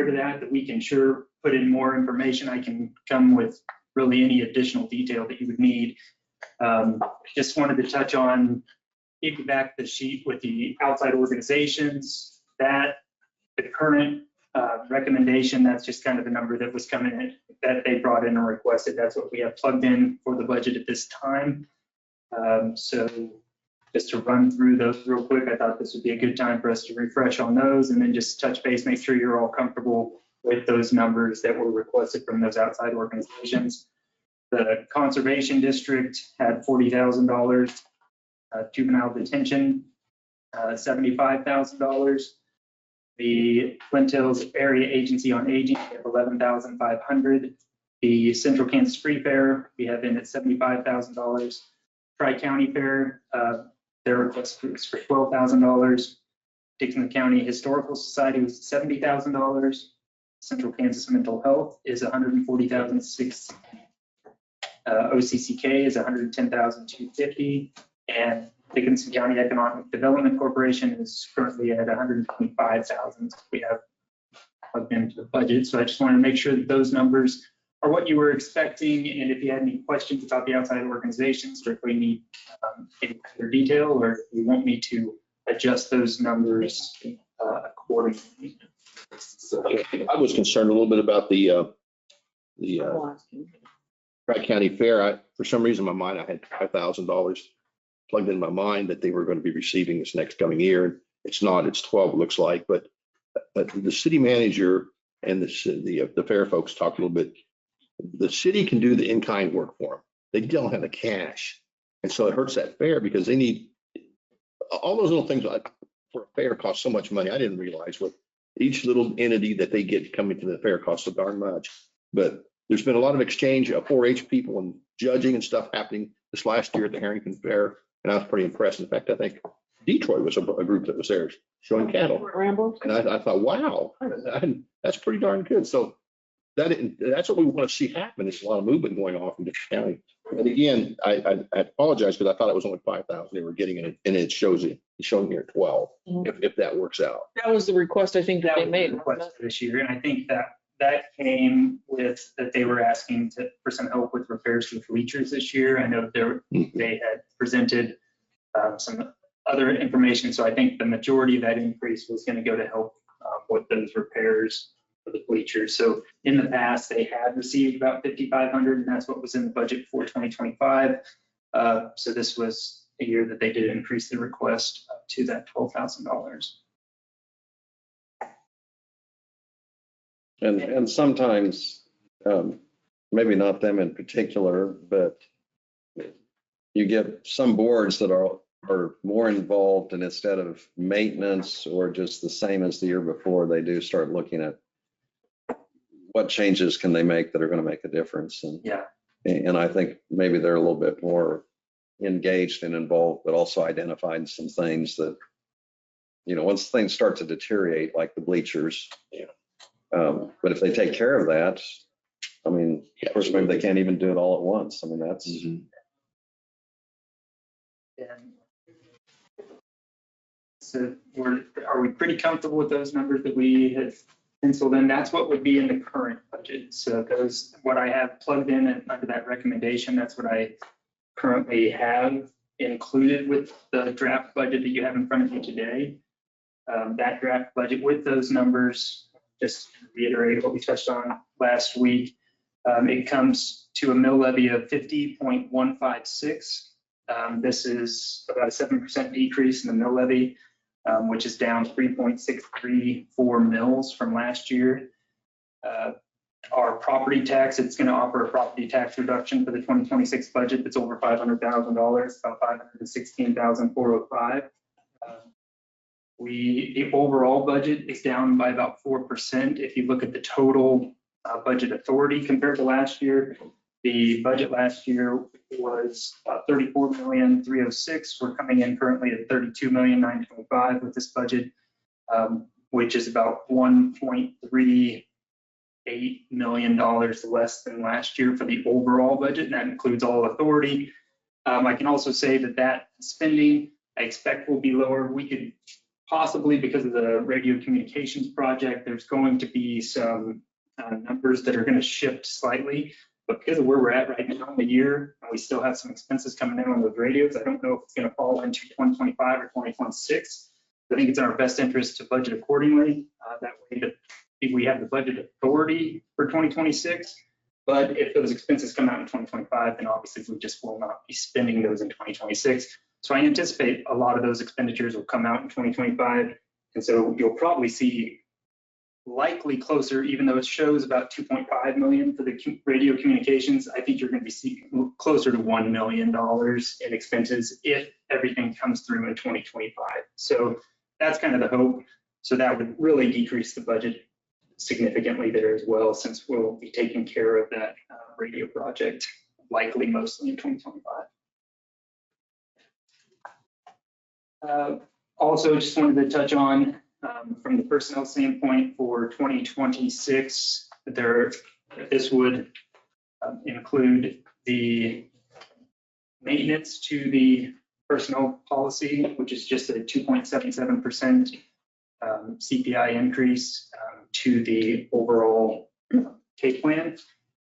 to that we can sure put in more information. I can come with really any additional detail that you would need. Just wanted to touch on, piggyback the sheet with the outside organizations, that the current recommendation, that's just kind of the number that was coming in, that they brought in and requested. That's what we have plugged in for the budget at this time. So just to run through those real quick, I thought this would be a good time for us to refresh on those and then just touch base, make sure you're all comfortable with those numbers that were requested from those outside organizations. The Conservation District had $40,000, juvenile detention, $75,000. The Flint Hills Area Agency on Aging, we have $11,500. The Central Kansas Free Fair, we have in at $75,000. Tri-County Fair, their request was for $12,000. Dixon County Historical Society was $70,000. Central Kansas Mental Health is $140,600. OCCK is $110,250, and Dickinson County Economic Development Corporation is currently at $125,000. We have plugged into the budget, so I just wanted to make sure that those numbers are what you were expecting, and if you had any questions about the outside organization, strictly need any further detail, or if you want me to adjust those numbers accordingly. So, I was concerned a little bit about the Tri-County Fair. For some reason, in my mind, I had $5,000 plugged in my mind that they were going to be receiving this next coming year. It's not, it's 12, it looks like, but the city manager and the fair folks talked a little bit. The city can do the in-kind work for them. They don't have the cash. And so it hurts that fair because they need all those little things for a fair cost so much money. I didn't realize what each little entity that they get coming to the fair costs so darn much. But there's been a lot of exchange of 4-H people and judging and stuff happening this last year at the Harrington Fair. And I was pretty impressed. In fact, I think Detroit was a group that was there showing cattle. And I thought, wow, that's pretty darn good. So that's what we want to see happen. There's a lot of movement going on from Dixon County. And again, I apologize because I thought it was only 5,000 they were getting in it, and it's showing here 12, if that works out. That was the request I think that they made. Request for this year, and I think that came with that they were asking for some help with repairs to the bleachers this year. I know they had presented some other information, so I think the majority of that increase was going to go to help with those repairs for the bleachers. So in the past, they had received about $5,500, and that's what was in the budget for 2025. So this was a year that they did increase the request up to that $12,000. And sometimes, maybe not them in particular, but you get some boards that are more involved, and instead of maintenance or just the same as the year before, they do start looking at what changes can they make that are going to make a difference. And I think maybe they're a little bit more engaged and involved, but also identified some things that, once things start to deteriorate, like the bleachers. But if they take care of that, I mean, of course, maybe they can't even do it all at once. I mean, that's. So are we pretty comfortable with those numbers that we had penciled in? That's what would be in the current budget. So what I have plugged in under that recommendation, that's what I currently have included with the draft budget that you have in front of you today. That draft budget with those numbers, just to reiterate what we touched on last week, it comes to a mill levy of 50.156. This is about a 7% decrease in the mill levy, which is down 3.634 mills from last year. Our property tax, it's going to offer a property tax reduction for the 2026 budget that's over $500,000, about $516,405. The overall budget is down by about 4%. If you look at the total budget authority compared to last year, the budget last year was $34,306,000. We're coming in currently at $32,925,000 with this budget, which is about $1.38 million less than last year for the overall budget, and that includes all authority. I can also say that spending I expect will be lower. We could possibly because of the radio communications project, there's going to be some numbers that are going to shift slightly. But because of where we're at right now in the year, and we still have some expenses coming in on those radios, I don't know if it's going to fall into 2025 or 2026. I think it's in our best interest to budget accordingly. That way that we have the budget authority for 2026. But if those expenses come out in 2025, then obviously we just will not be spending those in 2026. So I anticipate a lot of those expenditures will come out in 2025. And so you'll probably see likely closer, even though it shows about 2.5 million for the radio communications, I think you're going to be seeing closer to $1 million in expenses if everything comes through in 2025. So that's kind of the hope. So that would really decrease the budget significantly there as well, since we'll be taking care of that radio project, likely mostly in 2025. Also, just wanted to touch on from the personnel standpoint for 2026, this would include the maintenance to the personnel policy, which is just a 2.77% CPI increase to the overall pay plan.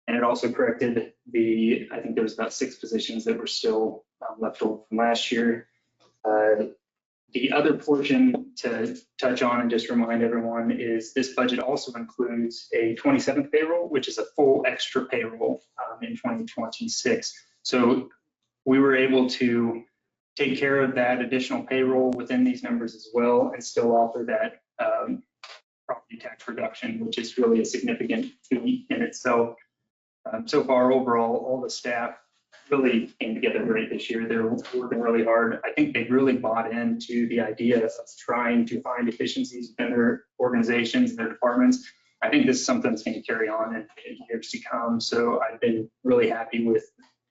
And it also corrected I think there was about 6 positions that were still left over from last year. The other portion to touch on and just remind everyone is this budget also includes a 27th payroll, which is a full extra payroll in 2026. So we were able to take care of that additional payroll within these numbers as well and still offer that property tax reduction, which is really a significant feat in itself. So far, overall, all the staff really came together great this year. They're working really hard. I think they really bought into the idea of trying to find efficiencies in their organizations and their departments. I think this is something that's going to carry on in years to come. So I've been really happy with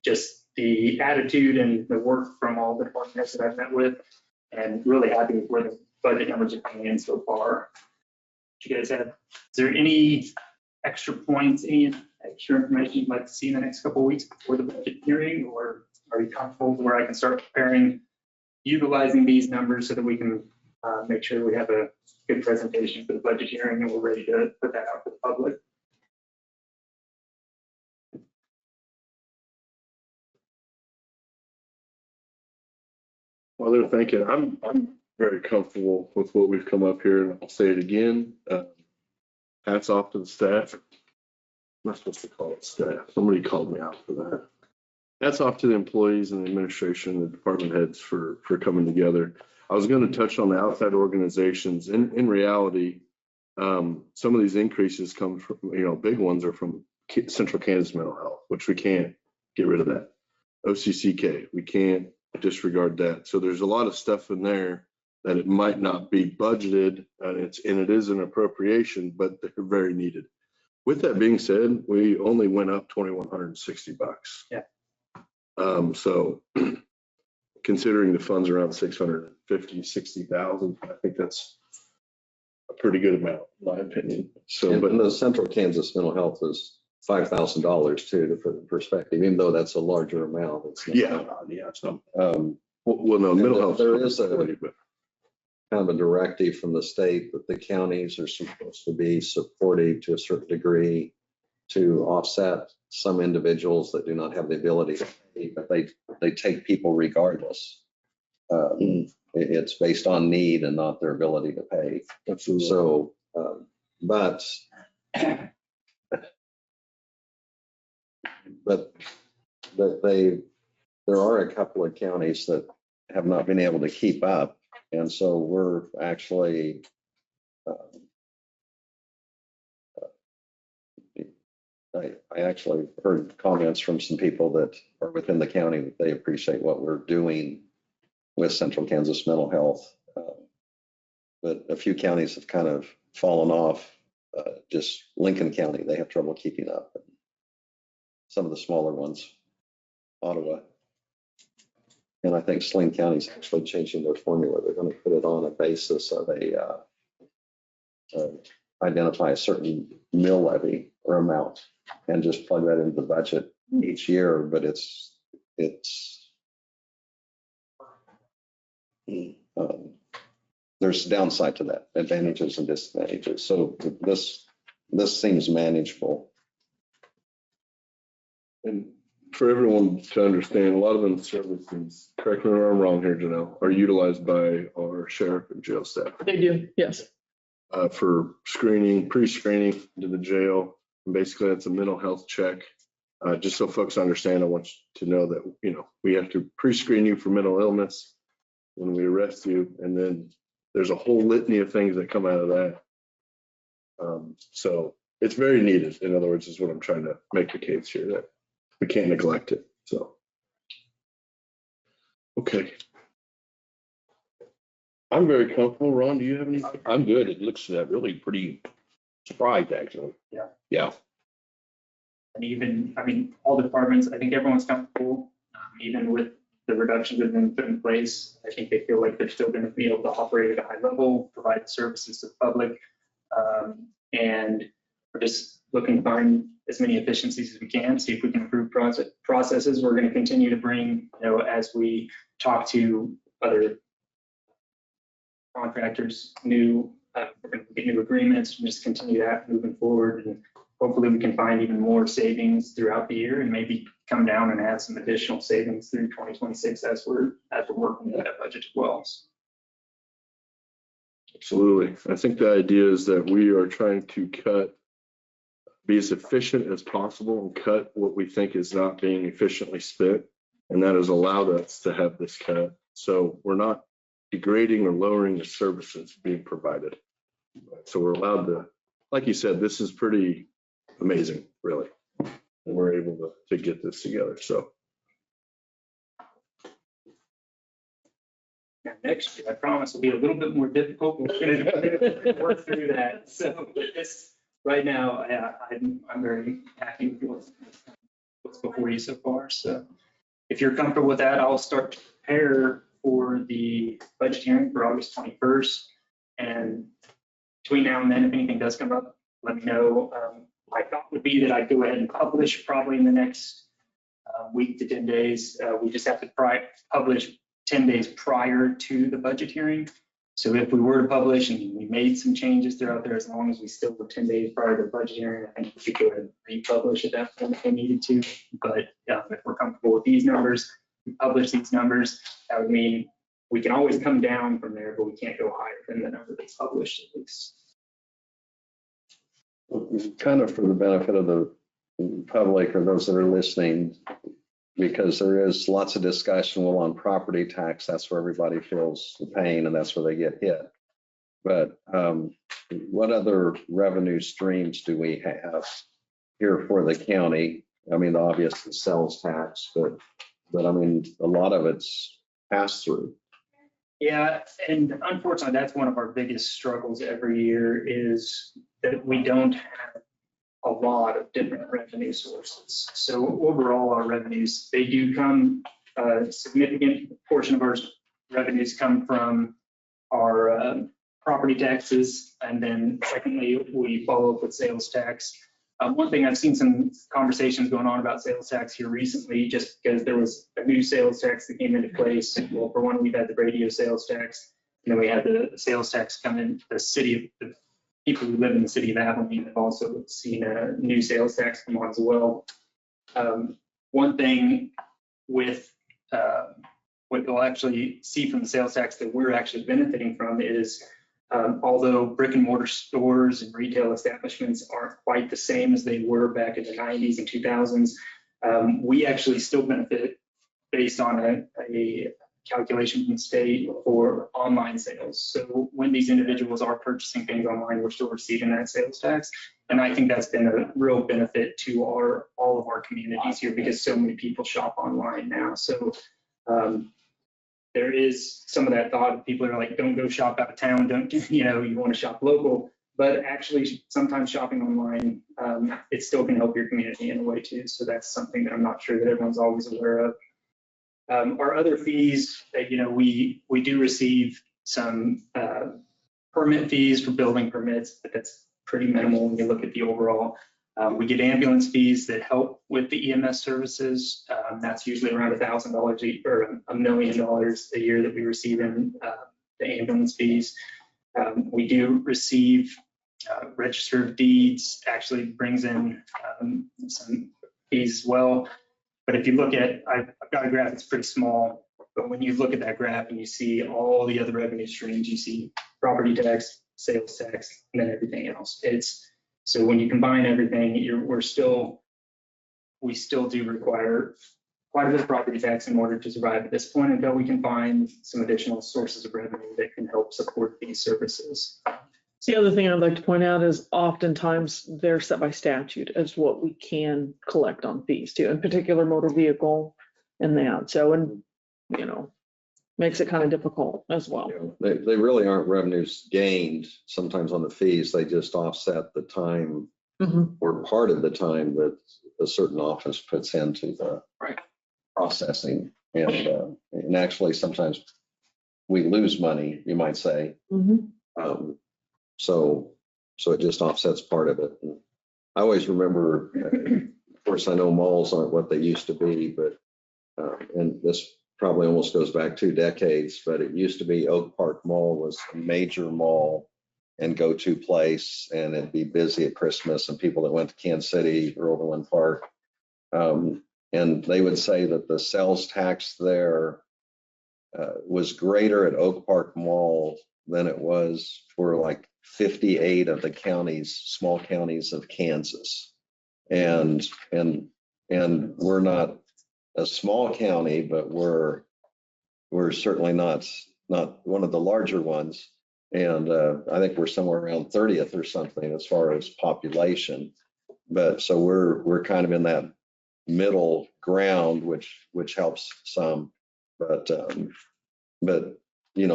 just the attitude and the work from all the departments that I've met with, and really happy with where the budget numbers are coming in so far. You guys have, is there any extra points, any extra information you'd like to see in the next couple of weeks before the budget hearing, or are you comfortable where I can start preparing, utilizing these numbers so that we can make sure we have a good presentation for the budget hearing and we're ready to put that out for the public? While they're thinking, I'm very comfortable with what we've come up here, and I'll say it again. Hats off to the staff. I'm not supposed to call it staff. Somebody called me out for that. Hats off to the employees and the administration, the department heads for coming together. I was going to touch on the outside organizations. In reality, some of these increases come from, big ones are from Central Kansas Mental Health, which we can't get rid of that. OCCK, we can't disregard that. So there's a lot of stuff in there that it might not be budgeted, and it is an appropriation, but they're very needed. With that being said, we only went up $2,160. Yeah. So considering the funds around 650, 60,000, I think that's a pretty good amount, in my opinion. So, But the Central Kansas Mental Health is $5,000 too, to put in perspective, even though that's a larger amount. It's not, it's not. Um, Well, no, mental health. there is kind of a directive from the state that the counties are supposed to be supportive to a certain degree to offset some individuals that do not have the ability to pay, but they take people regardless. It's based on need and not their ability to pay. Absolutely. So, but there are a couple of counties that have not been able to keep up. And so we're actually, I actually heard comments from some people that are within the county that they appreciate what we're doing with Central Kansas Mental Health. But a few counties have kind of fallen off. Just Lincoln County, they have trouble keeping up. Some of the smaller ones, Ottawa. And I think Saline County is actually changing their formula. They're going to put it on a basis of identify a certain mill levy or amount and just plug that into the budget each year. But it's there's downside to that, advantages and disadvantages. So this seems manageable. And for everyone to understand, a lot of them services, correct me if I'm wrong here, Janelle, are utilized by our sheriff and jail staff They do, yes. for screening, pre-screening to the jail. And basically, that's a mental health check. Just so folks understand, I want you to know that, you know, we have to pre-screen you for mental illness when we arrest you. And then there's a whole litany of things that come out of that. So it's very needed. In other words, is what I'm trying to make the case here, that we can't neglect it. So, okay. I'm very comfortable. Ron, do you have any? I'm good. It looks really pretty surprised, actually. Yeah. Yeah. And even, I mean, all departments, I think everyone's comfortable, even with the reductions that have been put in place. I think they feel like they're still going to be able to operate at a high level, provide services to the public. And we're just looking to find as many efficiencies as we can, see if we can improve processes. We're going to continue to bring, you know, as we talk to other contractors, we're going to get new agreements and just continue that moving forward. And hopefully we can find even more savings throughout the year and maybe come down and add some additional savings through 2026 as we're working with that budget as well. Absolutely. I think the idea is that we are trying to be as efficient as possible and cut what we think is not being efficiently spent. And that has allowed us to have this cut. So we're not degrading or lowering the services being provided. So we're allowed to, like you said, this is pretty amazing, really. And we're able to get this together. So. Yeah, next year, I promise, will be a little bit more difficult. We're going to work through that. So this, right now, I'm very happy with what's before you so far. So if you're comfortable with that, I'll start to prepare for the budget hearing for August 21st. And between now and then, if anything does come up, let me know. My thought would be that I'd go ahead and publish probably in the next week to 10 days. We just have to publish 10 days prior to the budget hearing. So if we were to publish and we made some changes throughout there, as long as we still were 10 days prior to the budget hearing, I think we could go ahead and republish at that point if we needed to. But if we're comfortable with these numbers, we publish these numbers, that would mean we can always come down from there, but we can't go higher than the number that's published at least. Kind of for the benefit of the public or those that are listening, because there is lots of discussion, well, on property tax, that's where everybody feels the pain and that's where they get hit. But what other revenue streams do we have here for the county? I mean, the obvious is sales tax, but I mean, a lot of it's pass through. Yeah, and unfortunately, that's one of our biggest struggles every year is that we don't have a lot of different revenue sources. So overall, our revenues, they do come, a significant portion of our revenues come from our property taxes. And then secondly, we follow up with sales tax. One thing, I've seen some conversations going on about sales tax here recently, just because there was a new sales tax that came into place. Well, for one, we've had the radio sales tax, and then we had the sales tax come in. The people who live in the city of Abilene have also seen a new sales tax come on as well. One thing with what you'll actually see from the sales tax that we're actually benefiting from is although brick and mortar stores and retail establishments aren't quite the same as they were back in the 90s and 2000s, we actually still benefit based on a calculation from the state for online sales. So when these individuals are purchasing things online, we're still receiving that sales tax. And I think that's been a real benefit to all of our communities here because so many people shop online now. So there is some of that thought of people are like, don't go shop out of town, you want to shop local. But actually, sometimes shopping online, it still can help your community in a way too. So that's something that I'm not sure that everyone's always aware of. Our other fees, we do receive some permit fees for building permits, but that's pretty minimal when you look at the overall. We get ambulance fees that help with the EMS services. That's usually around $1,000 or $1 million a year that we receive in the ambulance fees. We do receive register of deeds, actually brings in some fees as well. But if you look at, I've got a graph that's pretty small, but when you look at that graph and you see all the other revenue streams, you see property tax, sales tax, and then everything else. So when you combine everything, we still do require quite a bit of property tax in order to survive at this point until we can find some additional sources of revenue that can help support these services. The other thing I'd like to point out is oftentimes they're set by statute as what we can collect on fees too, in particular motor vehicle and that. So, and, makes it kind of difficult as well. They really aren't revenues gained sometimes on the fees. They just offset the time or part of the time that a certain office puts into the processing. And actually sometimes we lose money, you might say. So it just offsets part of it. And I always remember, of course, I know malls aren't what they used to be, but, and this probably almost goes back 2 decades, but it used to be Oak Park Mall was a major mall and go-to place, and it'd be busy at Christmas, and people that went to Kansas City or Overland Park. And they would say that the sales tax there was greater at Oak Park Mall than it was for like 58 of the counties, small counties of Kansas. And we're not a small county, but we're certainly not one of the larger ones. And I think we're somewhere around 30th or something as far as population. But so we're kind of in that middle ground, which helps some. But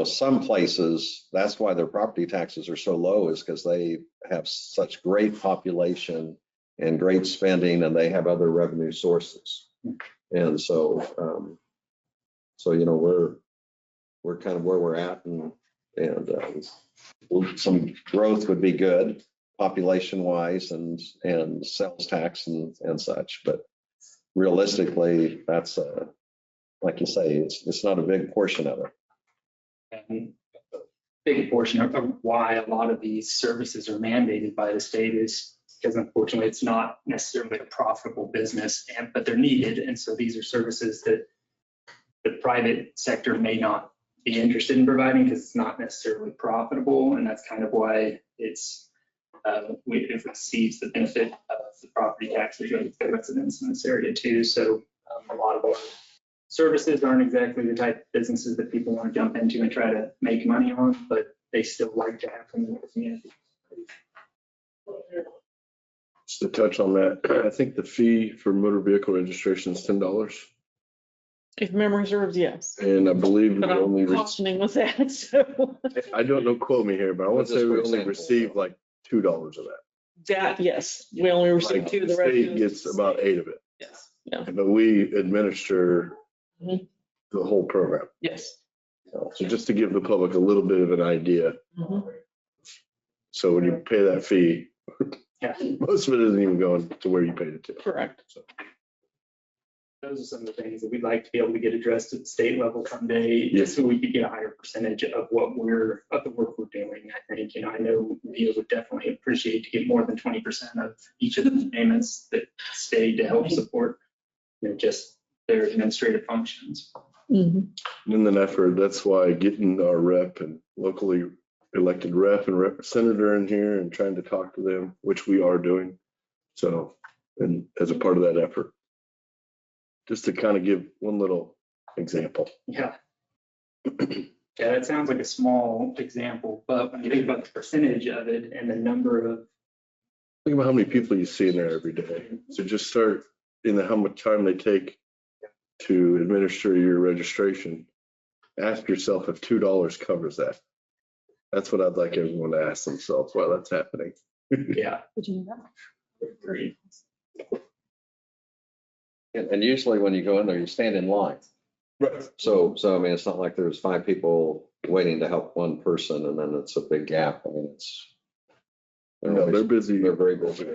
some places, that's why their property taxes are so low, is because they have such great population and great spending, and they have other revenue sources. And so, we're kind of where we're at, and some growth would be good, population wise, and sales tax and such. But realistically, that's like you say, it's not a big portion of it. And a big portion of why a lot of these services are mandated by the state is because unfortunately it's not necessarily a profitable business, but they're needed. And so these are services that the private sector may not be interested in providing because it's not necessarily profitable. And that's kind of why it receives the benefit of the property taxes of the residents in this area too. So a lot of our services aren't exactly the type of businesses that people want to jump into and try to make money on, but they still like to have them in the community. Just to touch on that, I think the fee for motor vehicle registration is $10. If memory serves, yes. And I believe we But only, I'm cautioning with that, so. I don't know, quote me here, but I want to Just say we for only example. received like $2 of that. That, yes, we only received Like, 2, the the state rest. gets about 8 of it, Yes, yeah, but we administer Mhm. the whole program. yes. So just to give the public a little bit of an idea. Mhm. So when you pay that fee, Yeah, most of it isn't even going to where you paid it to. Correct. those are some of the things that we'd like to be able to get addressed at the state level someday, just so we could get a higher percentage of the work we're doing. I think, I know VIA would definitely appreciate to get more than 20% of each of the payments that stay to help support, just their administrative functions. Mhm. In an effort, that's why getting our rep and locally elected rep and senator in here and trying to talk to them, which we are doing. So, and as a part of that effort, just to kind of give one little example. Yeah. Yeah, that sounds like a small example, but when you think about the percentage of it and the number of, Think about how many people you see in there every day. So just start in how much time they take to administer your registration. Ask yourself if $2 covers that. That's what I'd like everyone to ask themselves while that's happening. yeah. Great. And usually when you go in there, you stand in line. Right. So I mean, it's not like there's 5 people waiting to help one person and then it's a big gap. I mean, No, they're busy. they're very busy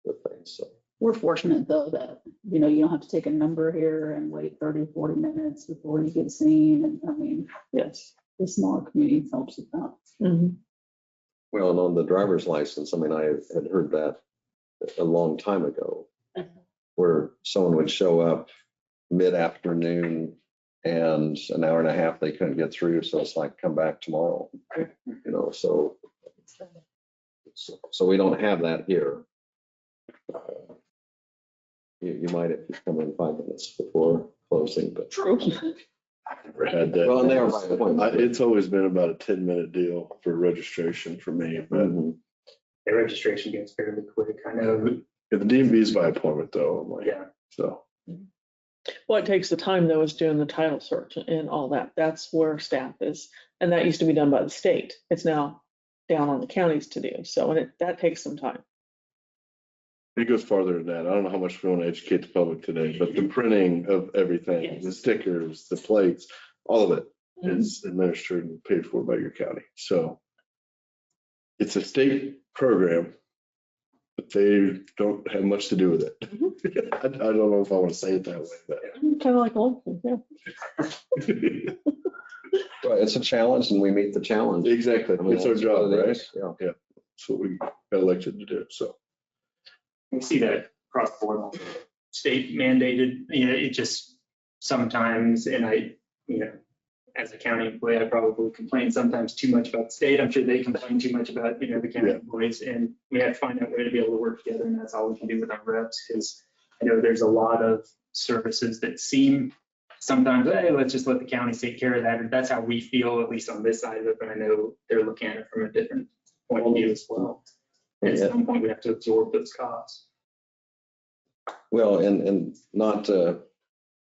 with things. So We're fortunate though that, you know, you don't have to take a number here and wait 30, 40 minutes before you get seen. And I mean, Yes. the smaller communities helps with that. Mhm. Well, and on the driver's license, I mean, I had heard that a long time ago, where someone would show up mid-afternoon and an hour and a half they couldn't get through, so it's like, come back tomorrow. You know, so we don't have that here. You might if you come in 5 minutes before closing, but. True. I've never had that. Well, and they are by appointment. It's always been about a 10-minute deal for registration for me, but Mhm. The registration gets fairly quick. I know, if the DMV is by appointment though, I'm like, yeah. so. What takes the time though is doing the title search and all that. That's where staff is. And that used to be done by the state. It's now down on the counties to do. So, and that takes some time. It goes farther than that. I don't know how much we want to educate the public today, but the printing of everything, Yes. the stickers, the plates, all of it Mhm. is administered and paid for by your county. So it's a state program, but they don't have much to do with it. I don't know if I want to say it that way, but. Kind of like local, yeah. Well, it's a challenge and we meet the challenge. Exactly. I mean, It's our that's job, what it right? is. Yeah. That's what we got elected to do. So. We see that across the board, state mandated, you know, it just sometimes, and I, you know, as a county employee, I probably complain sometimes too much about the state. I'm sure they complain too much about, you know, the county Yeah. employees, and we have to find a way to be able to work together, and that's all we can do with our reps, because I know there's a lot of services that seem sometimes, hey, let's just let the counties take care of that, and that's how we feel, at least on this side of it, but I know they're looking at it from a different point of view as well. At some point, we have to absorb those costs. Well, and not to,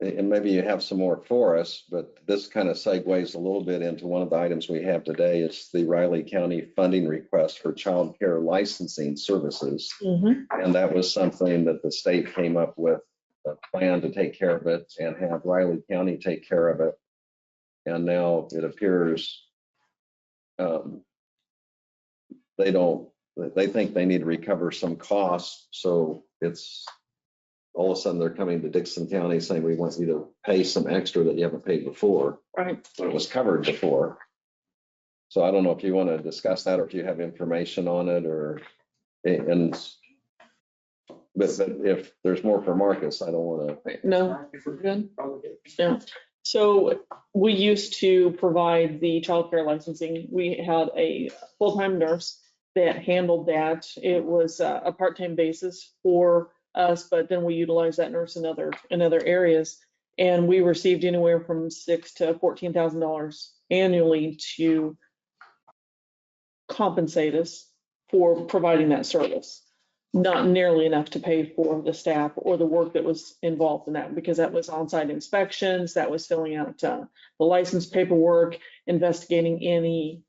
and maybe you have some more for us, but this kind of segues a little bit into one of the items we have today. It's the Riley County funding request for child care licensing services. Mhm. And that was something that the state came up with a plan to take care of it and have Riley County take care of it. And now it appears they think they need to recover some costs. So it's all of a sudden they're coming to Dixon County saying, we want you to pay some extra that you haven't paid before, Right. when it was covered before. So I don't know if you want to discuss that or if you have information on it or, but if there's more for Marcus, I don't want to. No, If we're good. probably good. Yeah. So we used to provide the childcare licensing. We had a full-time nurse that handled that. It was a part-time basis for us, but then we utilized that nurse in other areas. And we received anywhere from $6,000 to $14,000 annually to compensate us for providing that service. Not nearly enough to pay for the staff or the work that was involved in that, because that was on-site inspections, that was filling out the license paperwork, investigating any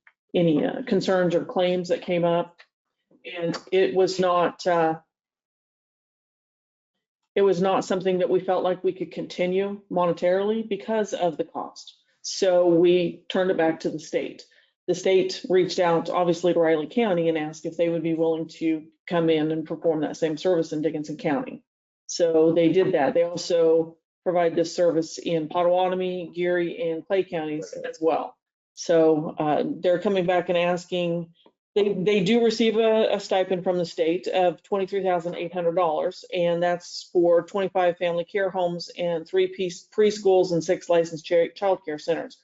concerns or claims that came up. And it was not something that we felt like we could continue monetarily because of the cost. So we turned it back to the state. The state reached out, obviously, to Riley County and asked if they would be willing to come in and perform that same service in Dickinson County. So they did that. They also provide this service in Potawatomi, Geary, and Clay counties as well. So they're coming back and asking, they do receive a stipend from the state of $23,800, and that's for 25 family care homes and 3 preschools and 6 licensed child care centers.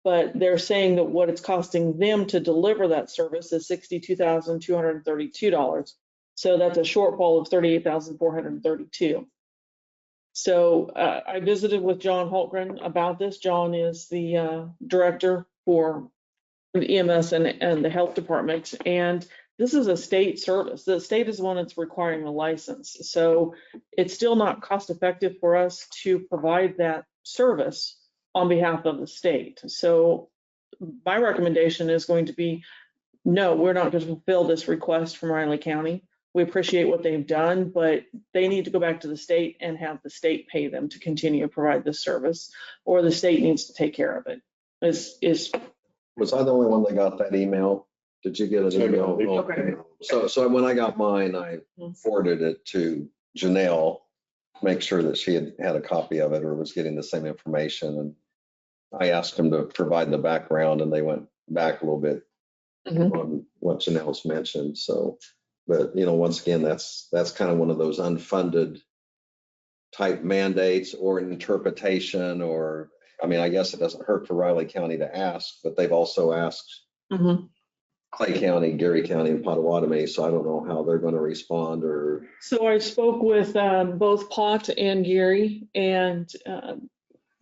But they're saying that what it's costing them to deliver that service is $62,232. So that's a shortfall of $38,432. So I visited with John Holtgren about this. John is the director for the EMS and the health department. And this is a state service. The state is the one that's requiring a license. So it's still not cost effective for us to provide that service on behalf of the state. So my recommendation is going to be, no, we're not going to fulfill this request from Riley County. We appreciate what they've done, but they need to go back to the state and have the state pay them to continue to provide this service, or the state needs to take care of it. Was I the only one that got that email? Did you get an email? Okay. So when I got mine, I forwarded it to Janelle, make sure that she had a copy of it or was getting the same information. And I asked them to provide the background and they went back a little bit Mhm. on what Janelle's mentioned. So, but once again, that's kind of one of those unfunded type mandates or an interpretation, or, I mean, I guess it doesn't hurt for Riley County to ask, but they've also asked Mhm. Clay County, Gary County, and Potawatomi, so I don't know how they're going to respond or. So I spoke with both Pot and Gary, and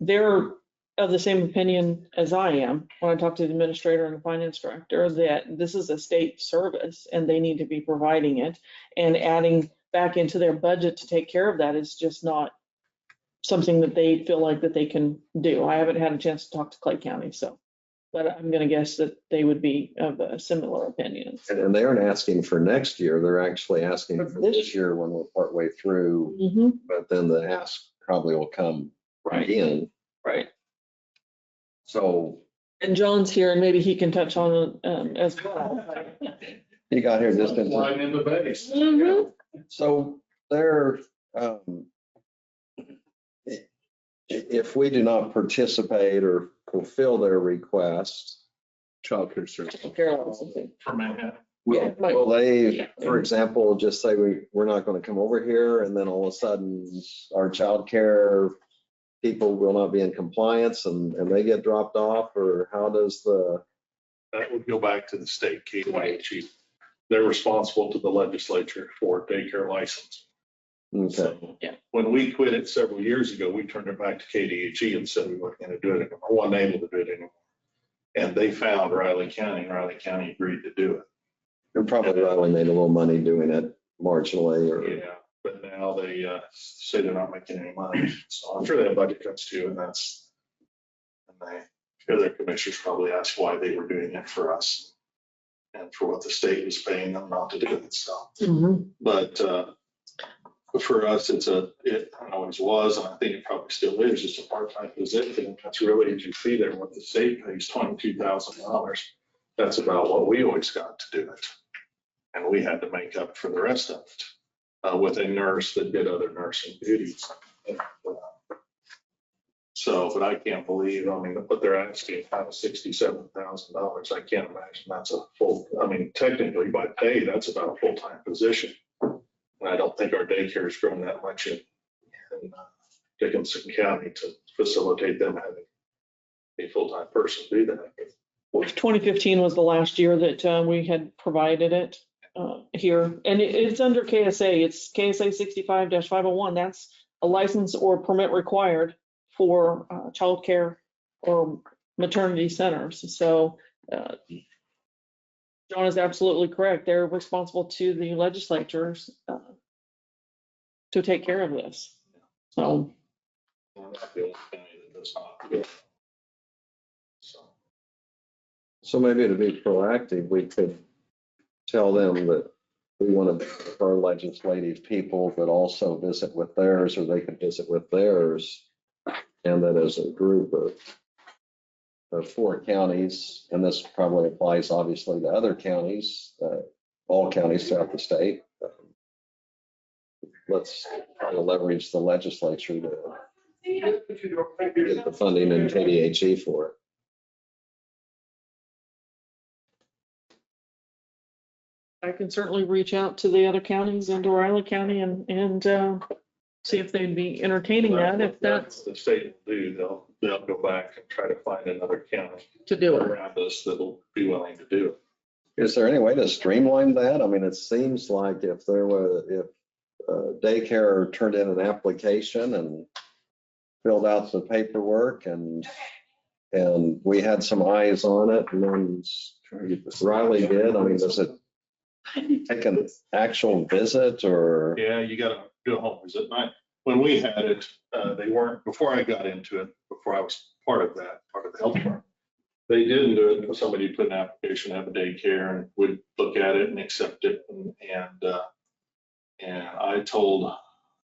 they're of the same opinion as I am when I talked to the administrator and the finance director, that this is a state service and they need to be providing it. And adding back into their budget to take care of that is just not something that they feel like that they can do. I haven't had a chance to talk to Clay County, so, but I'm gonna guess that they would be of a similar opinion. And they aren't asking for next year, they're actually asking for this year when we're partway through, Mhm. but then the ask probably will come again. Right. So And John's here and maybe he can touch on it as well. he got here just in time. Line in the base. Mhm. So they're, if we do not participate or fulfill their request, Childcare service. Carolyn's something. For Manhattan. Yeah, Mike. will they, for example, just say we're not going to come over here and then all of a sudden our childcare people will not be in compliance and they get dropped off, or how does the? That would go back to the state KDHE. They're responsible to the legislature for daycare license. Okay, So Yeah. when we quit it several years ago, we turned it back to KDHE and said we weren't going to do it anymore, wasn't able to do it anymore. And they found Riley County, and Riley County agreed to do it. and probably Riley made a little money doing it marginally, or. Yeah, but now they say they're not making any money. So I'm sure they have budget cuts too, and the other commissioners probably asked why they were doing it for us and for what the state was paying them not to do it. So, Mhm. but for us, it always was, and I think it probably still is, just a part-time position. That's really, as you see there, what the state pays, $22,000. That's about what we always got to do it. And we had to make up for the rest of it with a nurse that did other nursing duties. So, but I can't believe, I mean, what they're asking, kind of $67,000. I can't imagine that's a full, I mean, technically by pay, that's about a full-time position. And I don't think our daycare has grown that much in Dickinson County to facilitate them having a full-time person do that. 2015 was the last year that we had provided it here. And it's under KSA. It's KSA 65-501. That's a license or permit required for childcare or maternity centers. So John is absolutely correct. They're responsible to the legislatures to take care of this. So, We're not the only county that does not do it. So maybe to be proactive, we could tell them that we want to, our legislative people, but also visit with theirs, or they could visit with theirs. And that as a group of 4 counties, and this probably applies obviously to other counties, all counties throughout the state. Let's try to leverage the legislature to get the funding and KDHE for it. I can certainly reach out to the other counties and to Riley County and see if they'd be entertaining that, if that's The state will do, they'll go back and try to find another county to do it. around us that'll be willing to do it. Is there any way to streamline that? I mean, it seems like if daycare turned in an application and filled out the paperwork and we had some eyes on it, and then Riley did, I mean, does it take an actual visit or? Yeah, you gotta do a home visit. When we had it, they weren't, before I got into it, before I was part of the health department, they didn't do it. Somebody put an application, have a daycare, and would look at it and accept it. And I told,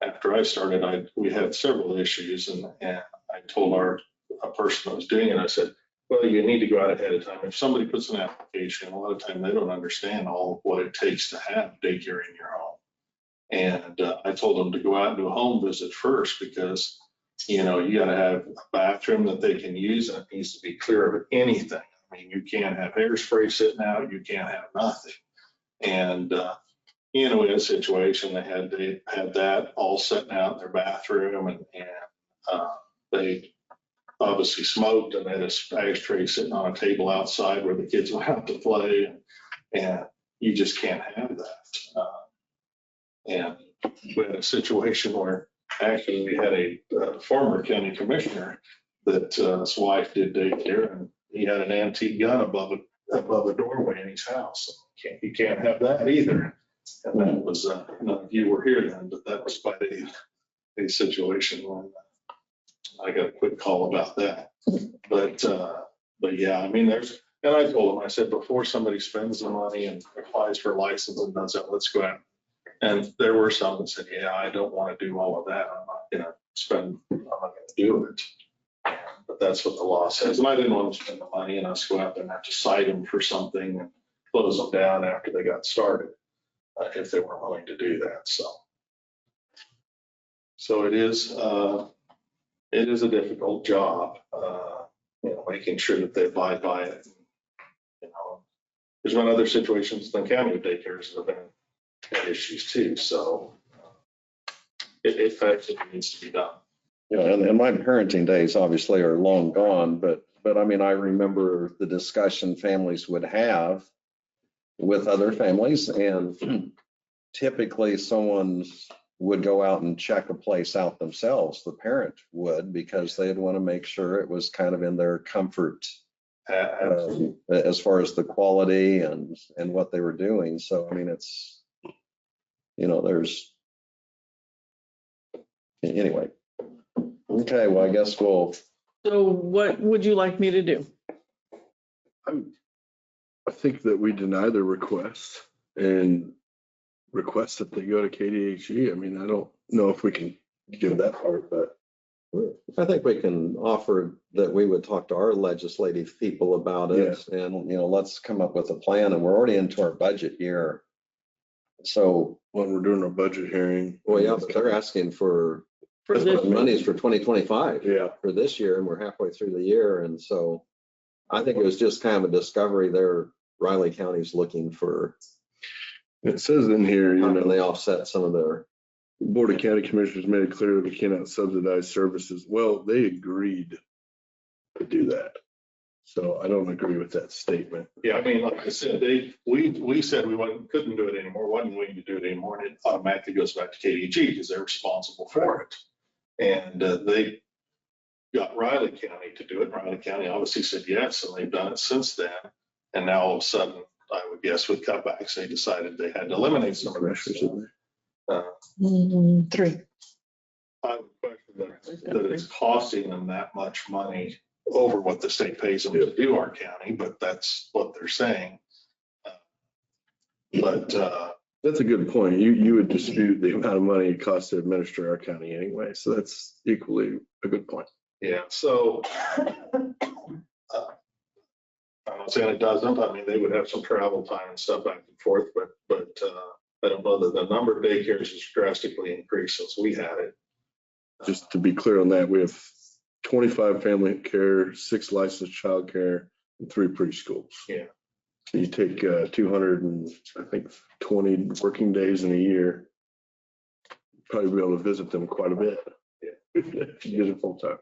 after I started, we had several issues, and I told a person that was doing it, I said, well, you need to go out ahead of time. If somebody puts an application, a lot of time they don't understand all of what it takes to have daycare in your home. And I told them to go out and do a home visit first because, you know, you gotta have a bathroom that they can use and it needs to be clear of anything. I mean, you can't have hairspray sitting out, you can't have nothing. And, you know, in a situation, they had that all sitting out in their bathroom and they obviously smoked and had a ashtray sitting on a table outside where the kids went out to play. And you just can't have that. And we had a situation where actually we had a former county commissioner that his wife did daycare and he had an antique gun above a doorway in his house. You can't have that either. And that was, none of you were here then, but that was quite a situation when I got a quick call about that. But yeah, I mean, and I told him, I said, before somebody spends the money and applies for a license and does that, let's go out. And there were some that said, yeah, I don't want to do all of that. I'm not going to do it. But that's what the law says. And I didn't want to spend the money and us go out there and have to cite them for something and close them down after they got started, if they weren't willing to do that. So it is a difficult job, you know, making sure that they abide by it. You know, there's been other situations in the county of daycares that have been had issues too. So it actually needs to be done. Yeah, and my parenting days obviously are long gone, but I mean, I remember the discussion families would have with other families, and typically someone would go out and check a place out themselves. The parent would, because they'd want to make sure it was kind of in their comfort as far as the quality and what they were doing. So, I mean, it's, you know, anyway. Okay, well, I guess we'll. So what would you like me to do? I think that we deny the request and request that they go to KDHE. I mean, I don't know if we can give that part, but I think we can offer that we would talk to our legislative people about it, and, you know, let's come up with a plan, and we're already into our budget year. So when we're doing our budget hearing. well, yeah, but they're asking for this money is for 2025 Yeah. for this year, and we're halfway through the year. And so I think it was just kind of a discovery there. Riley County's looking for, It says in here, you how know, can they offset some of their, Board of County Commissioners made it clear that we cannot subsidize services. Well, they agreed to do that. So I don't agree with that statement. Yeah, I mean, like I said, we said we couldn't do it anymore, wasn't willing to do it anymore, and it automatically goes back to KDG because they're responsible for it. And they got Riley County to do it. Riley County obviously said yes, and they've done it since then. And now all of a sudden, I would guess with cutbacks, they decided they had to eliminate some of Commissioners in this. there. 3. I would question that it's costing them that much money over what the state pays them to do our county, but that's what they're saying. But That's a good point. You would dispute the amount of money it costs to administer our county anyway. So that's equally a good point. yeah, so I'm not saying it doesn't. I mean, they would have some travel time and stuff back and forth, but I don't know that the number of daycares has drastically increased since we had it. Just to be clear on that, we have 25 family care, 6 licensed childcare, and 3 preschools. Yeah. So you take 200 and I think 20 working days in a year, probably be able to visit them quite a bit. Yeah. If you did it full time.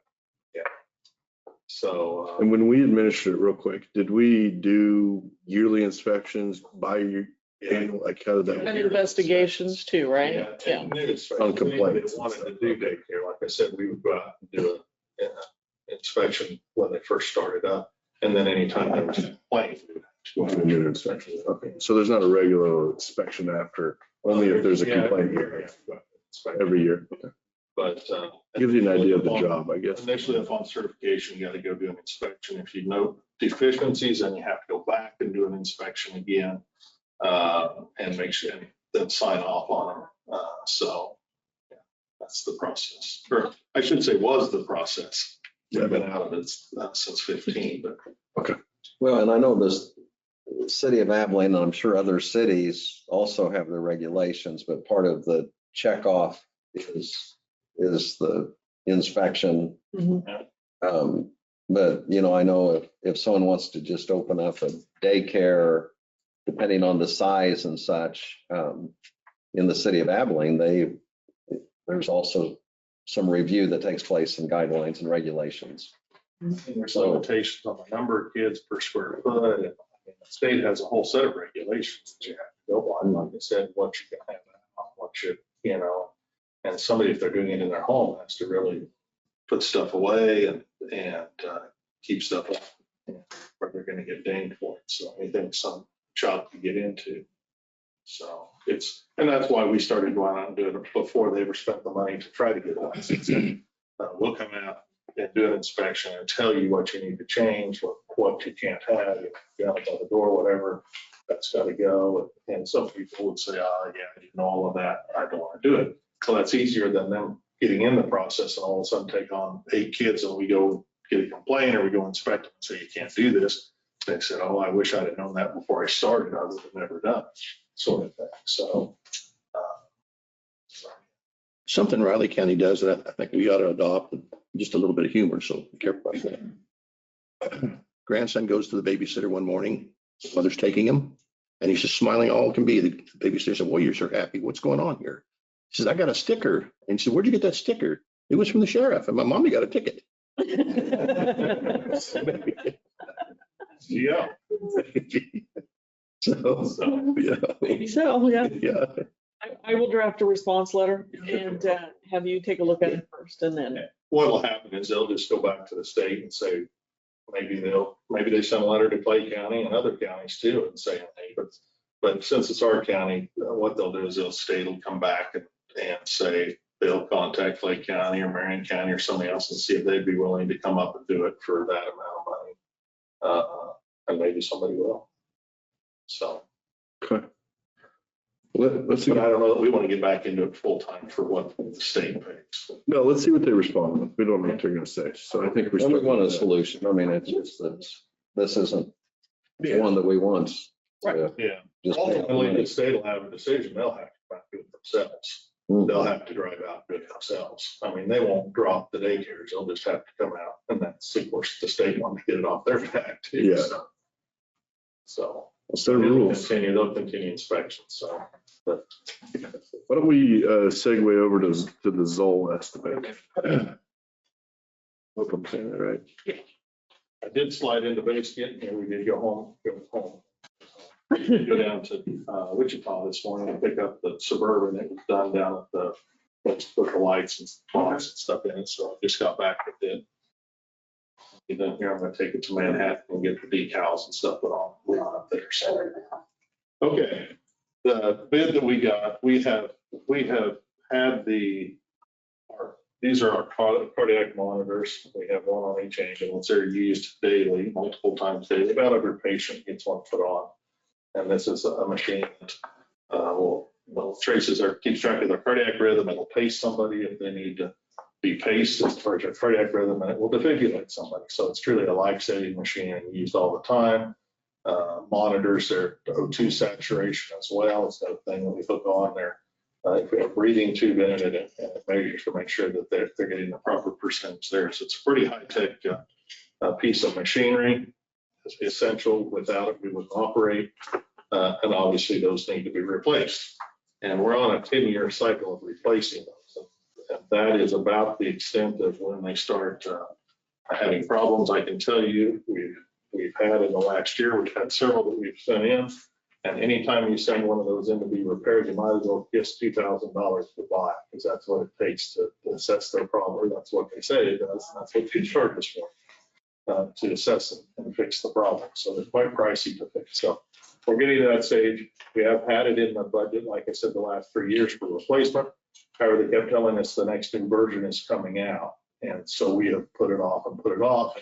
So And when we administered it real quick, did we do yearly inspections annual, like how did that? And investigations too, right? Yeah. On complaints. They wanted to do daycare, like I said, we would go out and do an inspection when they first started up. And then anytime there was a complaint, we would have to go out and do an inspection. Okay, so there's not a regular inspection after, only if there's a complaint here every year. Okay. But. Gives you an idea of the job, I guess. Initially, upon certification, you got to go do an inspection. If you note deficiencies, then you have to go back and do an inspection again and make sure, and then sign off on them. So yeah, that's the process. Or I should say was the process. We've been out of it since 15, but. Okay. well, and I know this city of Abilene, and I'm sure other cities also have their regulations, but part of the check off is the inspection. Mhm. But, I know if someone wants to just open up a daycare, depending on the size and such, in the city of Abilene, there's also some review that takes place in guidelines and regulations. There's limitations on the number of kids per square foot. And the state has a whole set of regulations that you have to go by. Like I said, what you can have, what you, and somebody, if they're doing it in their home, has to really put stuff away and keep stuff up, or they're going to get dinged for it. So anything some child can get into. So and that's why we started going out and doing it before they ever spent the money to try to get a license. We'll come out and do an inspection and tell you what you need to change, what you can't have, out by the door, whatever, that's got to go. And some people would say, oh, yeah, I didn't know all of that. I don't want to do it. So that's easier than them getting in the process and all of a sudden take on 8 kids and we go get a complaint or we go inspect them and say, you can't do this. They said, oh, I wish I'd have known that before I started. I would have never done it, sort of thing. So. Something Riley County does that I think we ought to adopt, just a little bit of humor, so be careful about that. Grandson goes to the babysitter one morning, mother's taking him, and he's just smiling all can be. The babysitter said, well, you're so happy. What's going on here? He says, I got a sticker. And he said, where'd you get that sticker? It was from the sheriff, and my mommy got a ticket. Yeah. So, yeah. Maybe so, yeah. Yeah. I will draft a response letter and have you take a look at it first and then. What'll happen is they'll just go back to the state and say, maybe they send a letter to Clay County and other counties too and say, hey, but since it's our county, what they'll do is the state will come back and say they'll contact Clay County or Marion County or somebody else and see if they'd be willing to come up and do it for that amount of money. And maybe somebody will. So. Okay. Let's see. But I don't know that we want to get back into it full time for what the state pays. No, let's see what they respond with. We don't know what they're going to say. So I think We want a solution. I mean, it's just that this isn't one that we want. Right. Yeah. Just Ultimately, the state will have a decision. They'll have to come out and do it themselves. They'll have to drive out and do it themselves. I mean, they won't drop the daycares. They'll just have to come out. And that's, of course, the state wants to get it off their back too. Yeah. So. It's their rules. They'll continue inspection. So. Why don't we segue over to the Zoll estimate? Hope I'm saying that right. I did slide into Basket and we did go home. Go down to Wichita this morning and pick up the Suburban that was done down at the, let's put the lights and box and stuff in it. So I just got back with it. And then here I'm going to take it to Manhattan and get the decals and stuff put on up there. So, okay. The bid that we got, we have had these are our cardiac monitors. We have one on each ambulance. They're used daily, multiple times daily. About every patient gets one put on. And this is a machine that keeps track of their cardiac rhythm. It'll pace somebody if they need to be paced as far as their cardiac rhythm, and it will defibrillate somebody. So it's truly a life-saving machine and used all the time. Monitors their O2 saturation as well. It's that thing that we hook on there. If we have a breathing tube in it, and it measures to make sure that they're getting the proper percentage there. So it's a pretty high-tech piece of machinery. It's essential. Without it, we wouldn't operate. And obviously, those need to be replaced. And we're on a 10-year cycle of replacing those. And that is about the extent of when they start having problems. I can tell you, we've had in the last year, we've had several that we've sent in. And anytime you send one of those in to be repaired, you might as well guess $2,000 to buy, because that's what it takes to assess their problem. That's what they say it does. And that's what they charge us for, to assess and fix the problem. So they're quite pricey to fix. So we're getting to that stage. We have had it in the budget, like I said, the last 3 years for replacement. However, they kept telling us the next new version is coming out. And so we have put it off and put it off.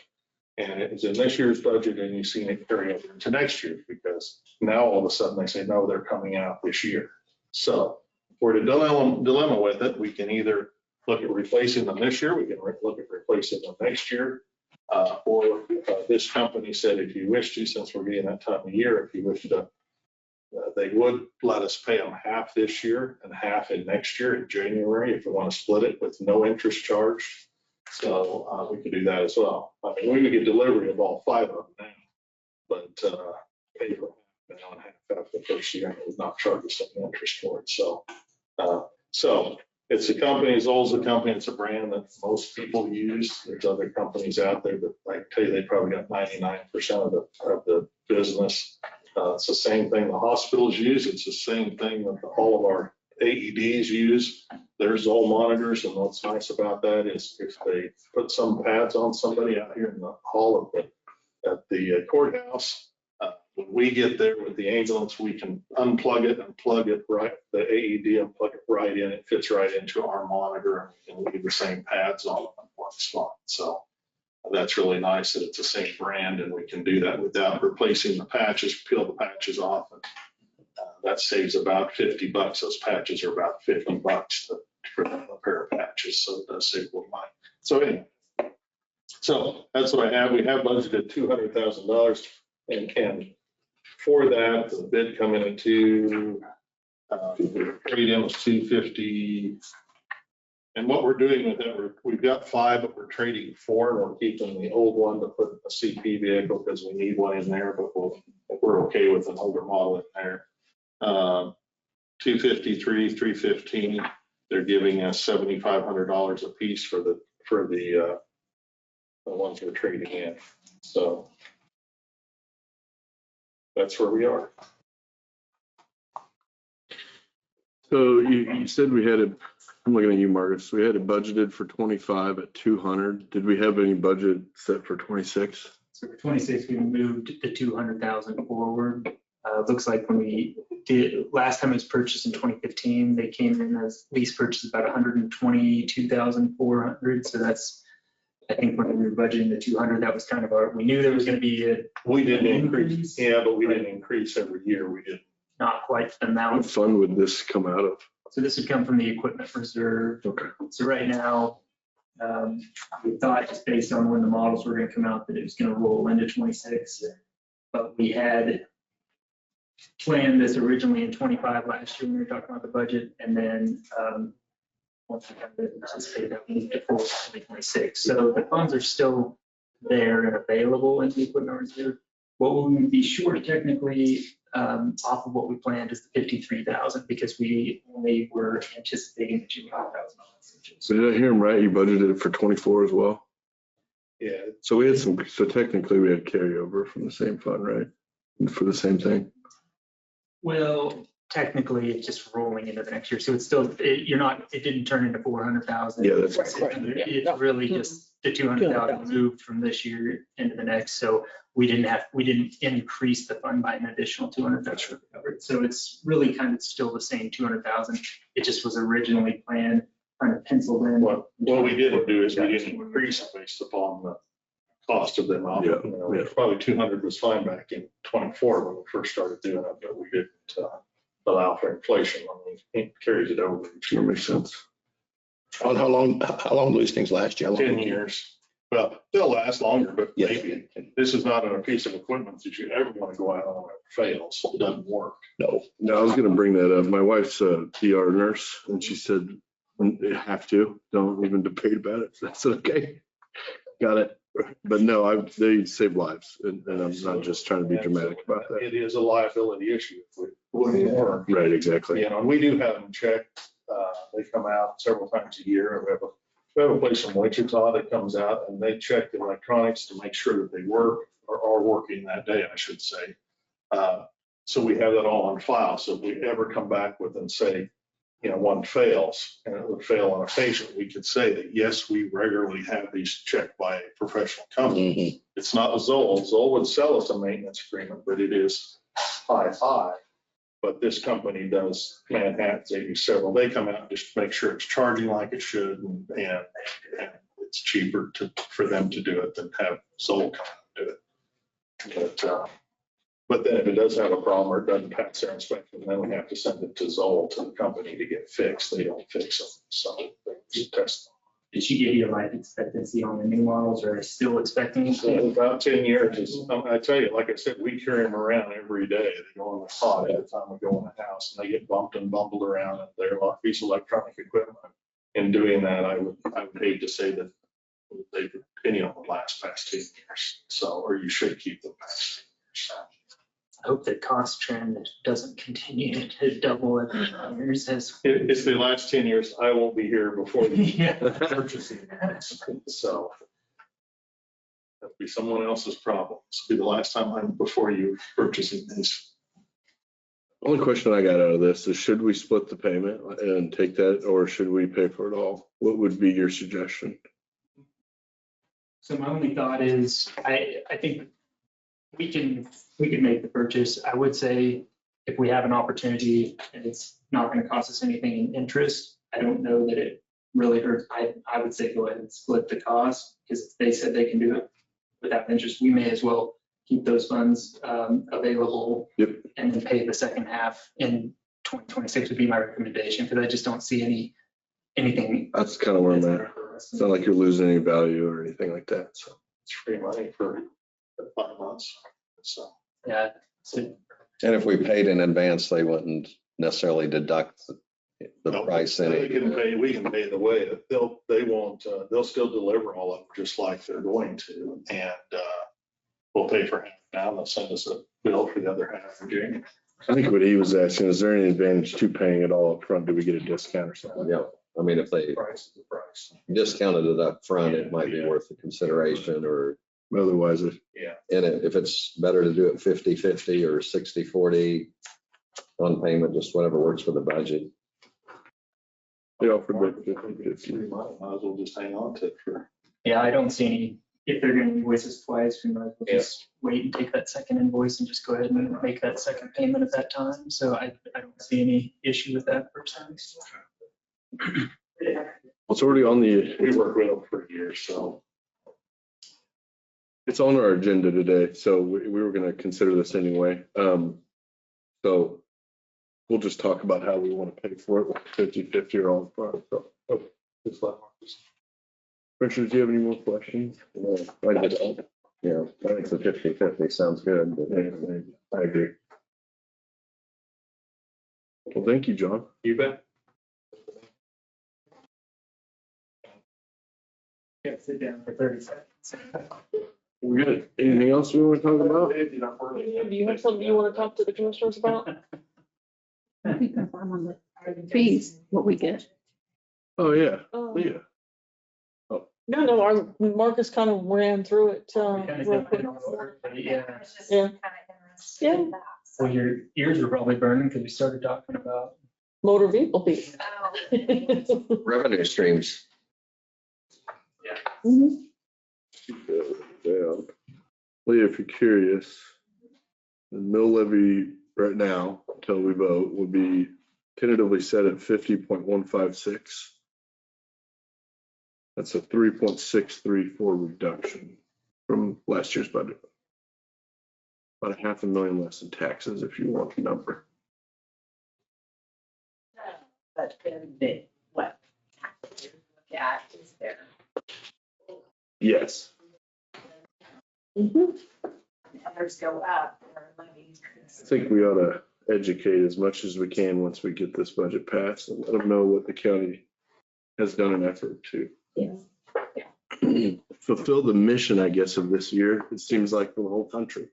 And it was in this year's budget, and you've seen it carry over into next year, because now all of a sudden they say, no, they're coming out this year. So we're in a dilemma with it. We can either look at replacing them this year, we can look at replacing them next year, or this company said, if you wish to, since we're getting that time of year, if you wish to They would let us pay them half this year and half in next year in January if we want to split it with no interest charge. So we could do that as well. I mean, we would get delivery of all 5 of them now, but pay for half now and half the first year and would not charge us any interest for it. So it's a company, Zoll's a company, it's a brand that most people use. There's other companies out there, but I tell you, they probably got 99% of the business. It's the same thing the hospitals use. It's the same thing that all of our AEDs use. There's Zoll monitors, and what's nice about that is if they put some pads on somebody out here in the hall at the courthouse, when we get there with the ambulance, we can unplug it and plug it right, the AED, and plug it right in. It fits right into our monitor, and we leave the same pads on one spot. So that's really nice that it's the same brand, and we can do that without replacing the patches, peel the patches off. And that saves about $50. Those patches are about $50 for a pair of patches. So it does save a little money. So anyway, so that's what I have. We have budgeted $200,000, and for that, the bid coming into trade-in was $250. And what we're doing with that, we've got 5, but we're trading 4, and we're keeping the old one to put a CP vehicle because we need one in there, but we're okay with an older model in there. 253, 315. They're giving us $7,500 a piece for the ones we're trading in. So that's where we are. So you said we had I'm looking at you, Marcus. We had it budgeted for 25 at 200. Did we have any budget set for 26? So for 26, we moved the 200,000 forward. Looks like when we did, last time it was purchased in 2015, they came in as lease purchase about 122,400. So that's, I think when we were budgeting the 200, that was kind of we knew there was going to be we didn't increase. Yeah, but we didn't increase every year. We did not quite the What amount. fund would this come out of? So this would come from the equipment reserve. Okay. So right now, we thought just based on when the models were going to come out that it was going to roll into 26, but we had planned this originally in 25 last year when we were talking about the budget, and then once we kind of anticipated that, we moved it forward to 2026. So the funds are still there and available in the equipment reserve. What we would be short technically off of what we planned is the 53,000 because we only were anticipating the $200,000. So did I hear him right? You budgeted it for 24 as well? Yeah. So we had so technically we had carryover from the same fund, right? For the same thing? Well, technically it's just rolling into the next year. So it's still, it didn't turn into 400,000. Yeah, that's Right. It's really just the 200,000 moved from this year into the next. So we didn't increase the fund by an additional 200,000 covered. So it's really kind of still the same 200,000. It just was originally planned, kind of penciled in. What we didn't do is we didn't increase it based upon the cost of them out. Yeah, You know, yeah. Probably 200 was fine back in 24 when we first started doing it, but we didn't allow for inflation when we carried it over each That year. makes sense. On how long do these things last? You? How long? 10 years. Well, they'll last longer, but Yeah. maybe this is not a piece of equipment that you ever want to go out on when it fails. It doesn't work. No. No, I was going to bring that up. My wife's a ER nurse, and she said, "You have to. Don't even debate about it." I said, "Okay, got it." But no, they save lives, and I'm not just trying to be dramatic about that. It is a liability issue if we wouldn't work. Right, exactly. You know, and we do have them checked. They come out several times a year. We have a place in Wichita that comes out and they check the electronics to make sure that they work or are working that day, I should say. So we have that all on file. So if we ever come back with and say, you know, one fails and it would fail on a patient, we could say that, yes, we regularly have these checked by a professional company. Mhm. It's not Zoll. Zoll would sell us a maintenance agreement, but it is high. But this company does Manhattan's. They do several. They come out and just make sure it's charging like it should, and it's cheaper for them to do it than have Zoll come out and do it. But then if it does have a problem or it doesn't pass their inspection, then we have to send it to Zoll, to the company, to get fixed. They don't fix them, so they just test Did she give you a life expectancy on the new models, or are still expecting? So about 10 years is, I tell you, like I said, we carry them around every day. They go on the cot every time we go in the house and they get bumped and bumbled around and they're a piece of electronic equipment. In doing that, I would hate to say that they continue on the past 10 years. So, or you should keep them past 10 years. I hope the cost trend doesn't continue to double every 5 years as. If the last 10 years, I won't be here before you Yeah. purchasing that. So that'll be someone else's problem. It'll be the last time I'm before you purchasing these. Only question I got out of this is, should we split the payment and take that, or should we pay for it all? What would be your suggestion? So my only thought is, I think we can make the purchase. I would say if we have an opportunity and it's not going to cost us anything in interest, I don't know that it really hurts. I would say go ahead and split the cost, because they said they can do it without interest. We may as well keep those funds available. Yep. And then pay the second half in 2026 would be my recommendation, because I just don't see anything. That's kind of where I'm at. It's not like you're losing any value or anything like that, so. It's free money for 5 months. So. Yeah. So And if we paid in advance, they wouldn't necessarily deduct the No, price We any. can pay the way. They'll still deliver all of them just like they're going to. And we'll pay for half now. They'll send us a bill for the other half in January. I think what he was asking, is there any advantage to paying it all up front? Do we get a discount or something? Yeah, I mean, if they Price is the price. discounted it up front, it might be worth the consideration, or, Otherwise, and if it's better to do it 50/50 or 60/40 on payment, just whatever works for the budget. they offered It's free money. Might as well just hang on to it for. yeah, I don't see any, if they're going to invoice us twice, we might as well just wait and take that second invoice and just go ahead and make that second payment at that time. So I don't see any issue with that personally. it's already on the, We worked with them for years, so. it's on our agenda today, so we were gonna consider this anyway. So we'll just talk about how we want to pay for it, 50/50 or all front. So, just let Marcus. Richard, do you have any more questions? I just, yeah, I think the 50/50 sounds good. I agree. Well, thank you, John. You bet. Yeah, sit down for 30 seconds. We good? Anything else we want to talk about? Do you have something you want to talk to the commissioners about? We confirm on the fees, what we get. Oh, yeah, Oh. Leah. No, Marcus kind of ran through it. Kinda Real jumped quick. in on order, but Yeah. Yeah. Yeah. Well, your ears are probably burning because we started talking about. Motor vehicle fees. Revenue streams. Mhm. Yeah. Leah, if you're curious, the mill levy right now, until we vote, would be tentatively set at 50.156. That's a 3.634 reduction from last year's budget. About $500,000 less in taxes if you want the number. But then what? Yeah, is there? Yes. Mhm. Others go up, or levies. I think we ought to educate as much as we can once we get this budget passed and let them know what the county has done an effort to fulfill the mission, I guess, of this year. It seems like for the whole country.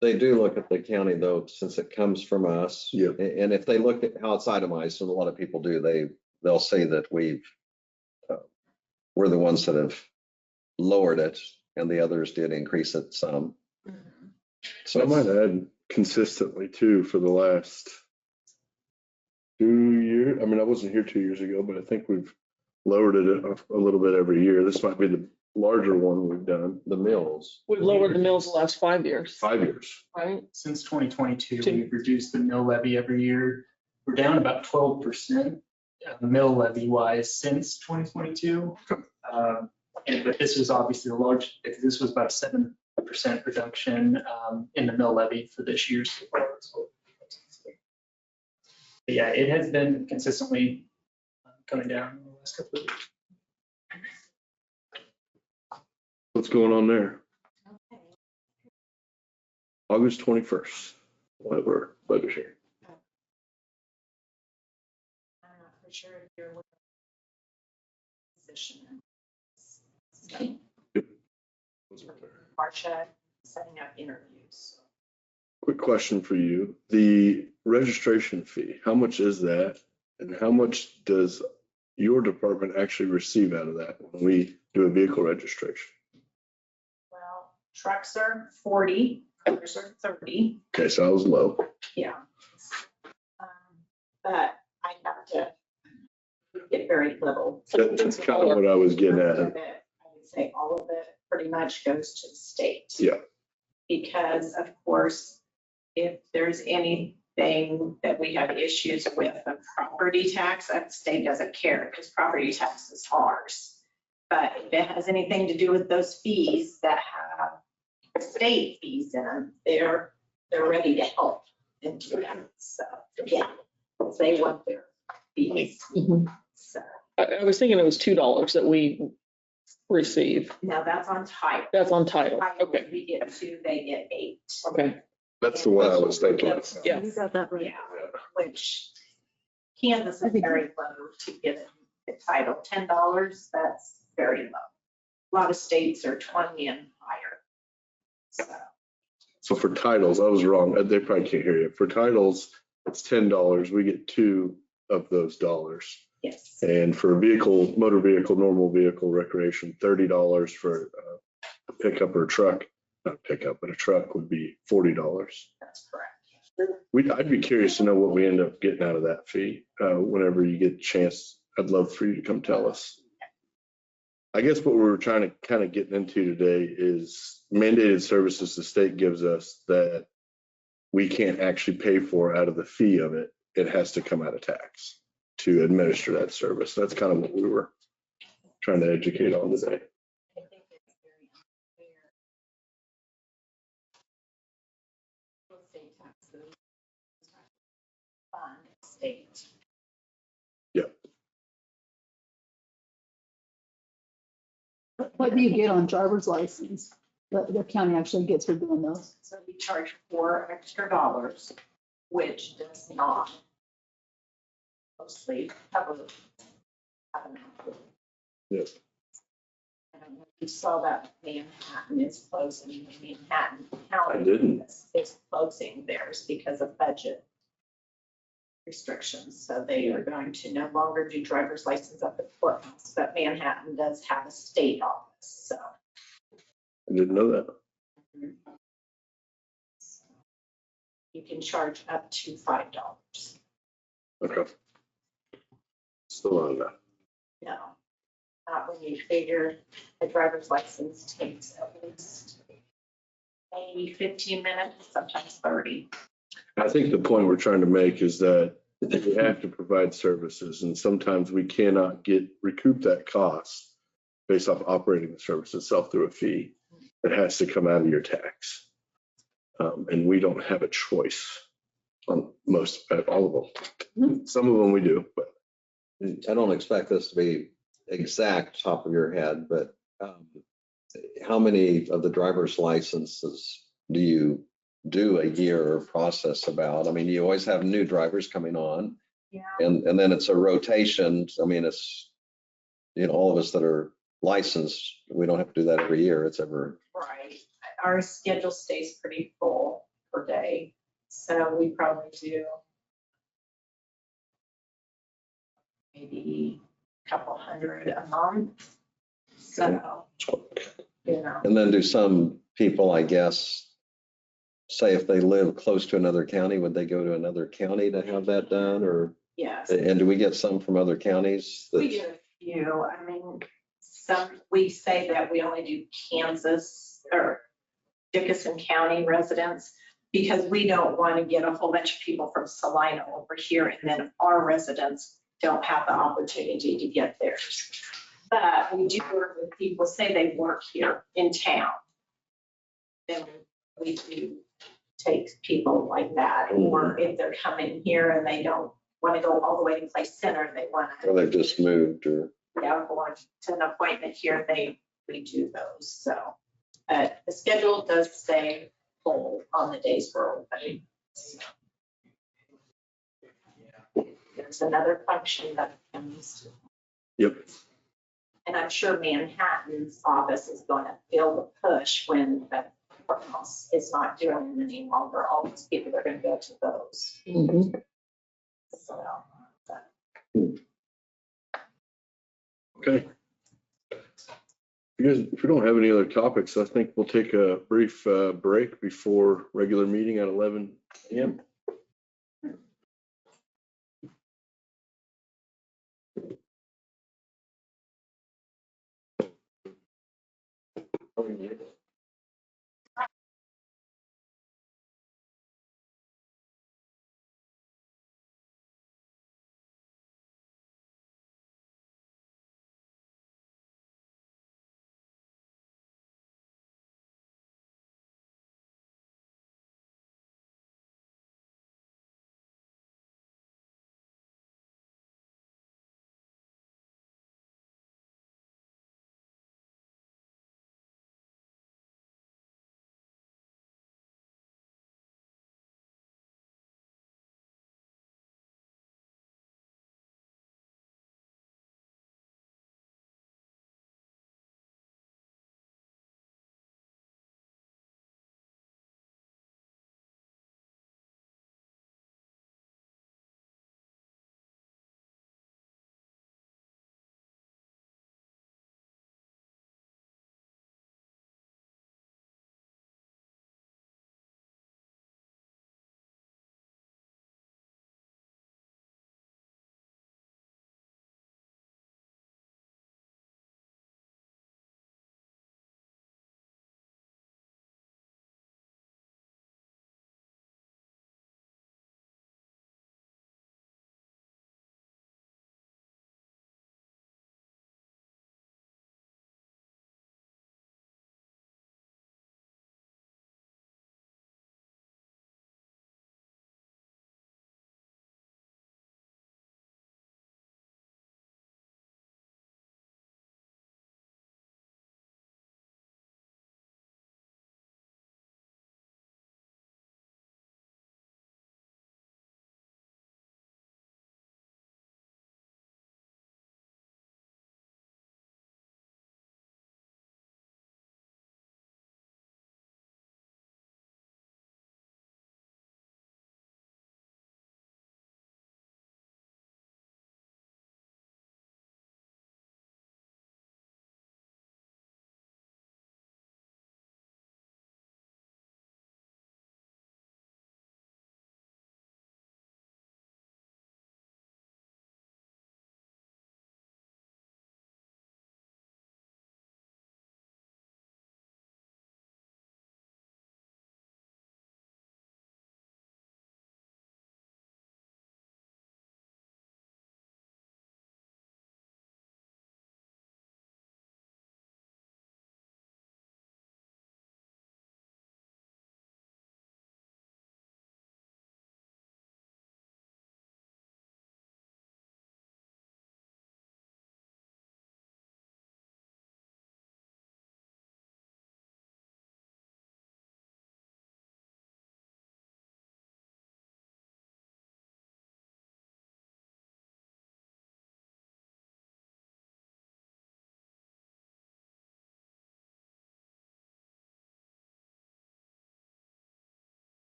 They do look at the county though, since it comes from us. Yep. And if they look at how it's itemized, and a lot of people do, they'll say that we're the ones that have lowered it and the others did increase it some. So I might add consistently too for the last 2 years. I mean, I wasn't here 2 years ago, but I think we've lowered it a little bit every year. This might be the larger one we've done. The mills. We've lowered the mills the last 5 years, 5 years. right? Since 2022, we've reduced the mill levy every year. We're down about 12% mill levy wise since 2022. But this was obviously the large, because this was about a 7% reduction in the mill levy for this year so far. So, yeah, it has been consistently coming down in the last couple of years. What's going on there? August 21st, whatever, budget hearing. I'm not for sure if you're with position. Marcia setting up interviews. Quick question for you. The registration fee, how much is that? And how much does your department actually receive out of that when we do a vehicle registration? Well, trucks are 40, cars are 30. Okay, so I was low. Yeah. But I have to get very little. That's kind of what I was getting I at. would say all of it pretty much goes to the state. Yeah. Because of course, if there's anything that we have issues with a property tax, that state doesn't care because property tax is ours. But if it has anything to do with those fees that have state fees in them, they're ready to help and do that. So, yeah, they want their fees. Mhm. So I was thinking it was $2 that we receive. now that's on title. That's on title. Title, Okay, we get 2, they get 8. okay. That's the one I was thinking. Yeah. You got that right. Yeah, which Kansas is very low to get a title. $10, that's very low. A lot of states are 20 and higher. So, So for titles, I was wrong. They probably can't hear you. For titles, it's $10. We get 2 of those dollars. yes, And for vehicle, motor vehicle, normal vehicle recreation, $30 for a pickup or a truck. Not a pickup, but a truck would be $40. that's correct. I'd be curious to know what we end up getting out of that fee. Whenever you get a chance, I'd love for you to come tell us. I guess what we're trying to kind of get into today is mandated services the state gives us that we can't actually pay for out of the fee of it. It has to come out of tax to administer that service. That's kind of what we were trying to educate on today. I think it's very unfair. State taxes fund state. What do you get on driver's license? The county actually gets for doing those. So we charge $4 extra, which does not mostly cover. Yep. I don't know if you saw that Manhattan is closing, Manhattan County. I didn't. Is closing theirs because of budget restrictions. So they are going to no longer do driver's license up at the courthouse, but Manhattan does have a state office, so. I didn't know that. You can charge up to $5. Okay. Still on that. No, not when you figure a driver's license takes at least maybe 15 minutes, sometimes 30. I think the point we're trying to make is that we have to provide services and sometimes we cannot recoup that cost based off operating the service itself through a fee. It has to come out of your tax. And we don't have a choice on all of them. Some of them we do, but I don't expect this to be exact top of your head, but how many of the driver's licenses do you do a year or process about? I mean, you always have new drivers coming on. Yeah. And then it's a rotation. I mean, it's, all of us that are licensed, we don't have to do that every year. It's ever. Right. Our schedule stays pretty full per day. So we probably do maybe a couple hundred a month. So, And then do some people, I guess, say if they live close to another county, would they go to another county to have that done? Or, yes, and do we get some from other counties? we get a few. I mean, we say that we only do Kansas or Dickinson County residents because we don't want to get a whole bunch of people from Salina over here and then our residents don't have the opportunity to get theirs. But we do work with people, say they work here in town. Then we do take people like that, or if they're coming here and they don't want to go all the way to Clay Center, they want to. Or they've just moved or. Yeah, going to an appointment here, they redo those, so. The schedule does stay full on the days we're open. There's another function that comes, Yep. and I'm sure Manhattan's office is going to feel the push when the courthouse is not doing it any longer. All these people are going to go to those. So, Okay. If we don't have any other topics, I think we'll take a brief break before regular meeting at 11 a.m.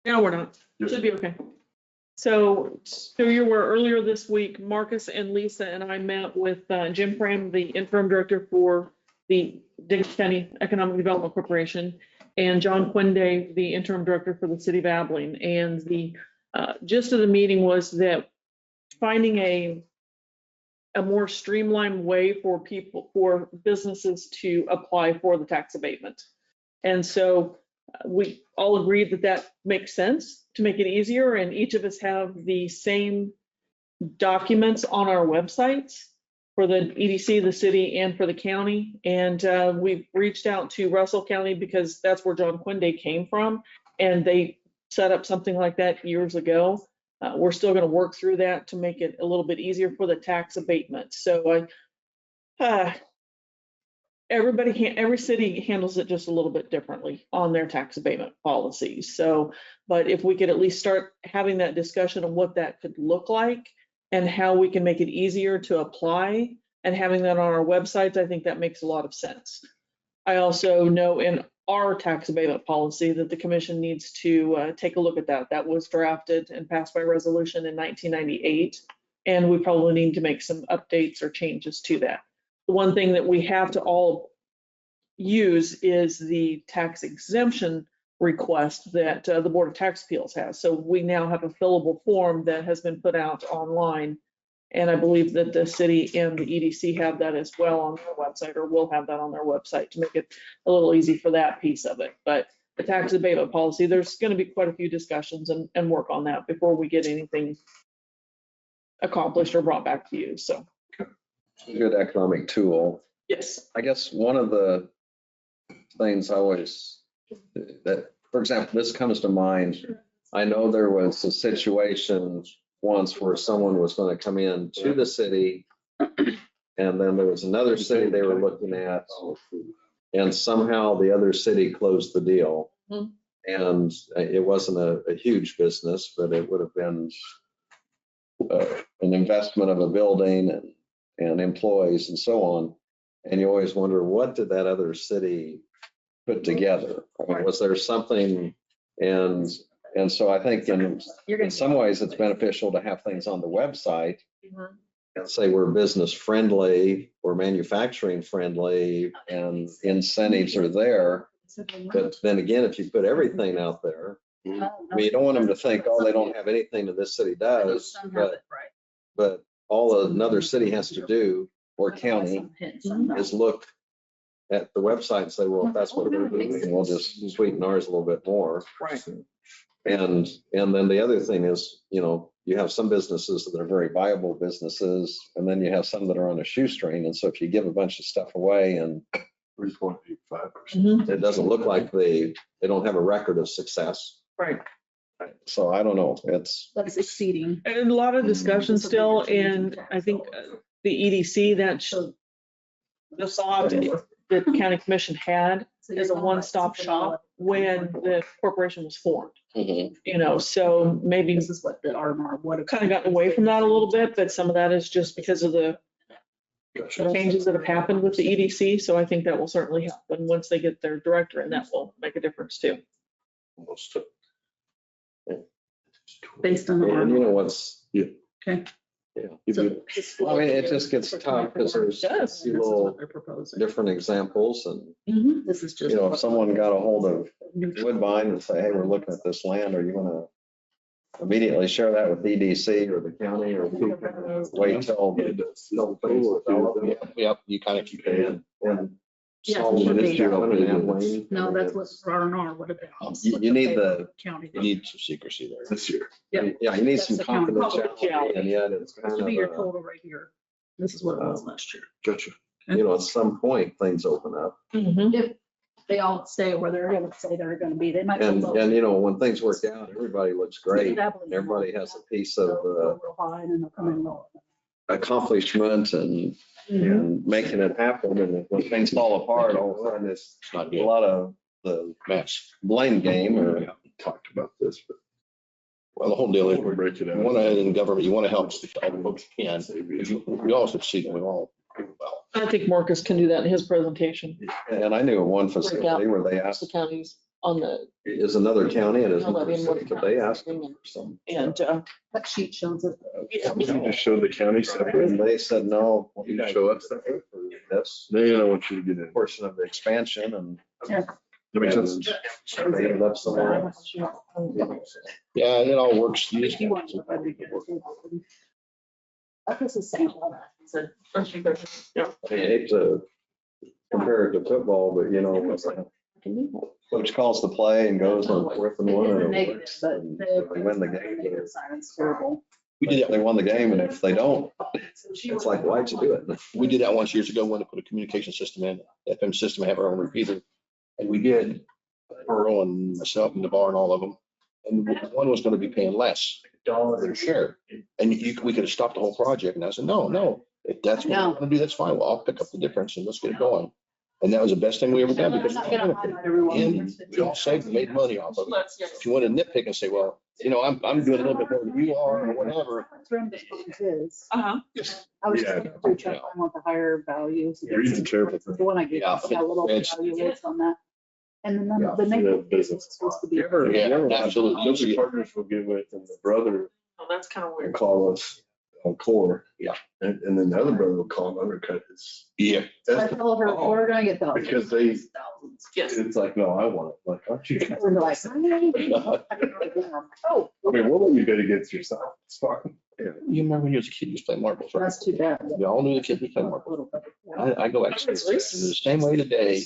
No, we're not. Should be okay. So you were earlier this week, Marcus and Lisa and I met with Jim Pram, the interim director for the Dickens County Economic Development Corporation, and John Quinde, the interim director for the city of Abilene. And the gist of the meeting was that finding a more streamlined way for businesses to apply for the tax abatement. And so we all agreed that that makes sense to make it easier, and each of us have the same documents on our websites for the EDC, the city, and for the county. And we've reached out to Russell County because that's where John Quinde came from, and they set up something like that years ago. We're still going to work through that to make it a little bit easier for the tax abatement. So every city handles it just a little bit differently on their tax abatement policies. So, but if we could at least start having that discussion on what that could look like and how we can make it easier to apply and having that on our websites, I think that makes a lot of sense. I also know in our tax abatement policy that the commission needs to take a look at that. That was drafted and passed by resolution in 1998, and we probably need to make some updates or changes to that. The one thing that we have to all use is the tax exemption request that the Board of Tax Appeals has. So we now have a fillable form that has been put out online. And I believe that the city and the EDC have that as well on their website, or will have that on their website to make it a little easy for that piece of it. But the tax abatement policy, there's going to be quite a few discussions and work on that before we get anything accomplished or brought back to you. So. Good economic tool. Yes. I guess one of the things I always, that, for example, this comes to mind. I know there was a situation once where someone was going to come in to the city, and then there was another city they were looking at, and somehow the other city closed the deal. Mhm. And it wasn't a huge business, but it would have been an investment of a building and employees and so on. And you always wonder, what did that other city put together? I mean, was there something? And so I think in some ways it's beneficial to have things on the website and say we're business friendly, we're manufacturing friendly, and incentives are there. But then again, if you put everything out there, I mean, you don't want them to think, oh, they don't have anything that this city does, but all another city has to do, or county, is look at the website and say, well, if that's what we're doing, we'll just sweeten ours a little bit more. Right. And then the other thing is, you have some businesses that are very viable businesses, and then you have some that are on a shoestring. And so if you give a bunch of stuff away and 3.85%. it doesn't look like they don't have a record of success. Right. So I don't know. That's exceeding. And a lot of discussion still, and I think the EDC, the thought that the county commission had is a one-stop shop when the corporation was formed. So maybe This is what the R&R would have. kind of gotten away from that a little bit, but some of that is just because of the changes that have happened with the EDC. So I think that will certainly help. And once they get their director in, that will make a difference too. Based on the And R&R. what's, Okay. yeah. So this is I mean, it what just gets they're- tough because there's It does. a This few is what little they're proposing. different examples, and This is just. if someone got a hold of Woodbine and say, hey, we're looking at this land, are you gonna immediately share that with EDC or the county, or wait till the place is developed? Yep, you kind of keep it in. And Yeah, solve it should the be. issue of it in Wayne. No, that's what R&R would have been. You need the- County. You need some secrecy there. This year. Yeah. Yeah, you need That's some the county. confidentiality, and yet it's This kind would of, be your total right here. This is what it was last year. Gotcha. at some point, things open up. If they all stay where they're gonna say they're gonna be, they might. And, go low. and when things work out, everybody looks great. Everybody has a piece of They'll go real high and then they'll come in low. accomplishment and making it happen. And when things fall apart, all of a sudden it's Not a good. lot of the Mess. blame game or. Talked about this, but Well, the whole deal is, we'll break it you out. want to, in government, you want to help all the folks you can. We all succeed, we all do well. I think Marcus can do that in his presentation. And I knew of one facility where they The asked counties. on the. Is another county and is another Levy and city, but they asked what- for some. And, That sheet shows it. yeah, You just show the county separate. And they said, no. You show us separate. This They don't want you to get in. portion of the expansion and. That makes sense. They ended up somewhere else. Yeah, it all works. You just- You want to- That was the same one. I hate to compare it to football, but you know, it's like coach calls the play and goes on 4th and 1 and it Negative, works. but And the They win the game. negative sign is terrible. We did They that, won the game, and if they don't, it's like, why'd you do it? we did that once years ago when to put a communication system in, FM system, have our own repeater. And we did, Earl and myself and DeBar and all of them. And one was gonna be paying less, their share. And we could have stopped the whole project. And I said, no, if that's what you wanna do, that's fine. Well, I'll pick up the difference and let's get it going. And that was the best thing we ever done I'm because not gonna highlight everyone. and we all saved and made money off of it. If you want to nitpick and say, well, you know, I'm doing a little bit more than you are or whatever. Uh-huh. I was Yeah. just trying to find what the higher values. Read the terrible. The one I gave, Yeah, it's got a little it's- value rates on that. And then Yeah, the the negative business. is supposed to be. Yeah, absolutely. Those partners will get with, and the brother Oh, that's kind of will weird. call us on core. Yeah. And then the other brother will call and undercut his. Yeah. I told her, we're gonna get thousands. Because they- Thousands. Yes. It's like, no, I want it. Like, aren't you? We're like, oh, I mean, we'll let you bid against yourself. It's fine. You remember when you was a kid, you used to play marbles, right? that's too bad. We all knew the kids would play marbles. I go back, it's the same way today,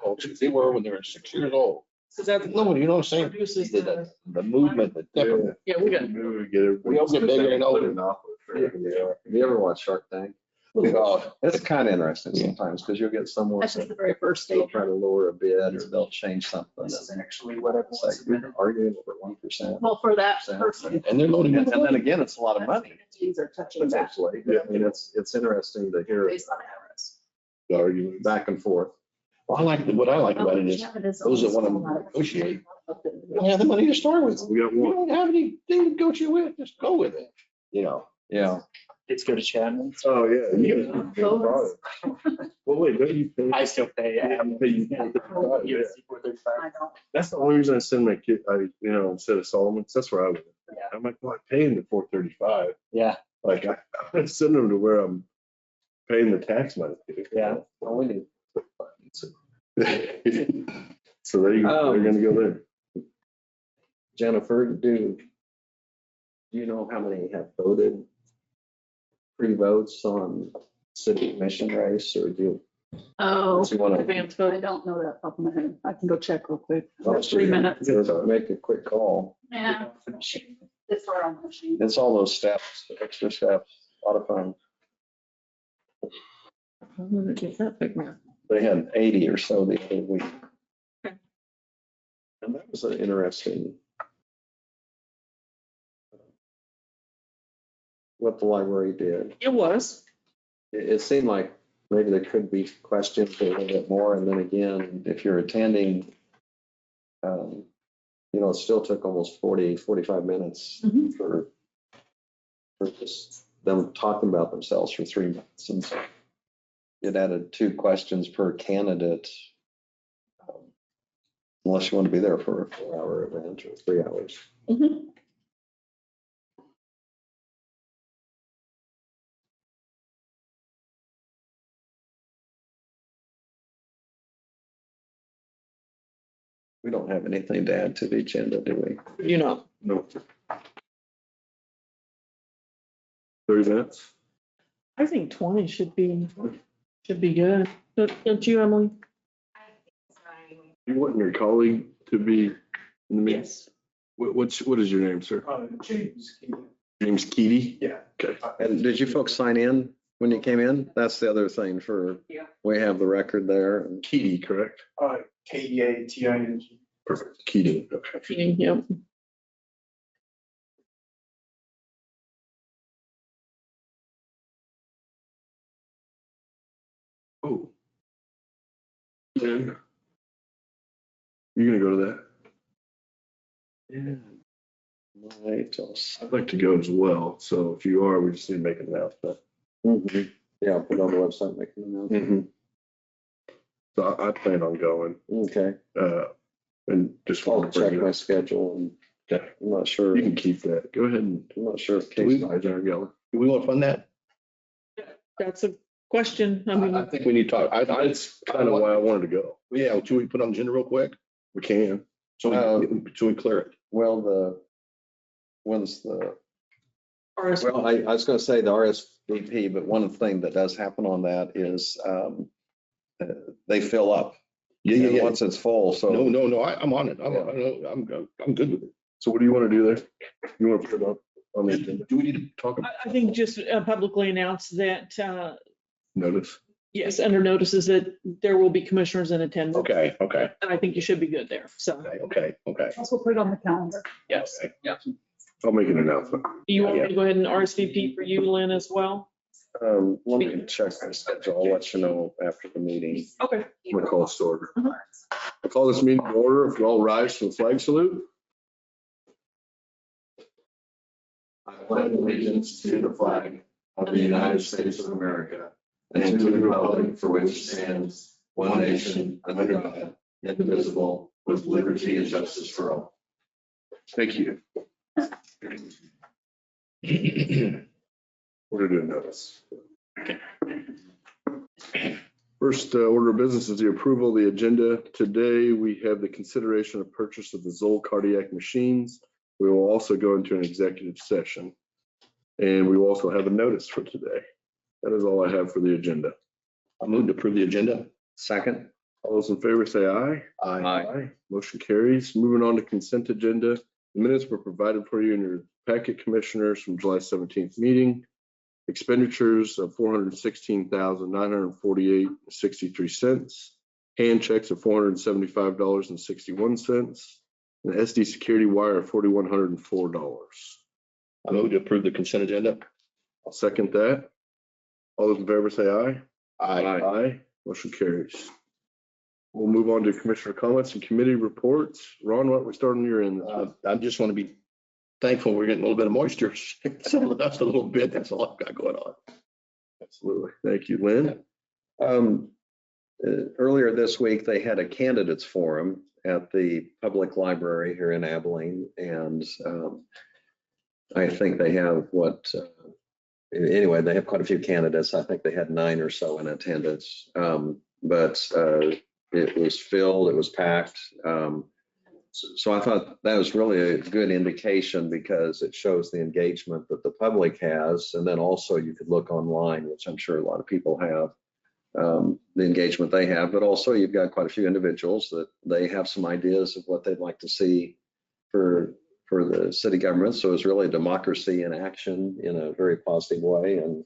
folks, as they were when they were 6 years old. So that's. No, you know what I'm saying? Produces The movement, the temperament. Yeah, we got. Maybe we get it. We all get bigger and older. Have you ever watched Shark Tank? Oh, It's kind of interesting sometimes because you'll get someone, That's just the very first they'll stage. try to lower a bid or they'll change something. This is actually what it It's like was. you're arguing over 1%. Well, for that person. and they're loading. And then again, it's a lot of money. These are touching back Potentially. I mean, it's interesting to hear based on average. The argument. back and forth. Well, what I like about it is those that want to negotiate, you don't have the money to start with. We got You one. don't have anything to negotiate with, just go with it, you know? Yeah. It's go to Chapman. Oh, yeah. you- Those- Well, wait, don't you pay? I still pay. I haven't paid Yeah. USD 435. I don't. That's the only reason I send my kid, instead of Solomon's, that's where I would. Yeah. I'm like, well, I'm paying the 435. Yeah, Like, I send them to where I'm paying the tax money. Yeah. Well, we need. So they're gonna go there. Jennifer, do you know how many have voted pre-votes on city commission race or do you? Oh, Do you want to? Advance I vote. don't know that off my head. I can go check real quick. 3 minutes. Make a quick call. Yeah. It's right on the machine. It's all those steps, extra steps, a lot of fun. I'm gonna get that big man. They had 80 or so the other week. Okay. And that was an interesting. What the library did. It was. It seemed like maybe there could be questions a little bit more. And then again, if you're attending, it still took almost 45 minutes Mhm. for just them talking about themselves for 3 minutes. And so it added 2 questions per candidate. Unless you want to be there for a 4-hour event or 3 hours. Mhm. We don't have anything to add to the agenda, do we? You know, No. 30 minutes? I think 20 should be good. Don't you, Emily? You want your colleague to be in the meeting? Yes. What is your name, sir? James. James Keady? Yeah. Okay. And did you folks sign in when you came in? That's the other thing for, Yeah. we have the record there. Keady, correct? KEATING. Perfect. Keating, okay. Yep. Oh. Then you're gonna go to that? Yeah. Right. I'd like to go as well. So if you are, we just need to make an announcement. Yeah, put it on the website, make an announcement. So I plan on going. Okay. And just I'll want to check bring it my up. schedule and Okay. I'm not sure, You can keep that. Go ahead and. I'm not sure if Please, Casey. Geller. Do we want to fund that? That's a question. I I mean, think we need to talk. That's kind of why I wanted to go. Yeah, should we put on the agenda real quick? We can. So we clear it. Well, when's the, RS well, I was gonna say the RSVP, but one thing that does happen on that is, they fill up. Yeah. And once it's full, so. No, I'm on it. Yeah. I'm good with it. So what do you want to do there? You want to put it on the agenda? Do we need to talk about? I think just publicly announce that, Notice. yes, under notices that there will be commissioners in attendance. Okay. And I think you should be good there. So, Okay. Also put it on the calendar. yes. Okay. I'll make an announcement. You want me to go ahead and RSVP for you, Lynn, as well? Let me check my schedule. I'll let you know after the meeting. Okay. I'm gonna call us to order. Uh-huh. I call this meeting to order. If you all rise for the flag salute. I pledge allegiance to the flag of the United States of America and to the republic for which it stands, one nation, under God, indivisible, with liberty and justice for all. Thank you. We're gonna do a notice. First order of business is the approval of the agenda. Today, we have the consideration of purchase of the Zoll cardiac machines. We will also go into an executive session. And we will also have a notice for today. That is all I have for the agenda. I move to approve the agenda. Second? All those in favor say aye. Aye. Motion carries. Moving on to consent agenda. The minutes were provided for you in your packet, commissioners, from July 17th meeting. Expenditures of $416,948.63. Hand checks of $475.61. And SD security wire of $4,104. I move to approve the consent agenda. I'll second that. All those in favor say aye. Aye. Aye. Motion carries. We'll move on to commissioner comments and committee reports. Ron, why don't we start on your end? I just want to be thankful we're getting a little bit of moisture. Settle the dust a little bit. That's all I've got going on. Absolutely. Thank you, Lynn. Earlier this week, they had a candidates forum at the public library here in Abilene. And I think they have anyway, they have quite a few candidates. I think they had 9 or so in attendance. But it was filled, it was packed. So I thought that was really a good indication because it shows the engagement that the public has. And then also you could look online, which I'm sure a lot of people have, the engagement they have, but also you've got quite a few individuals that they have some ideas of what they'd like to see for the city government. So it's really democracy in action in a very positive way. And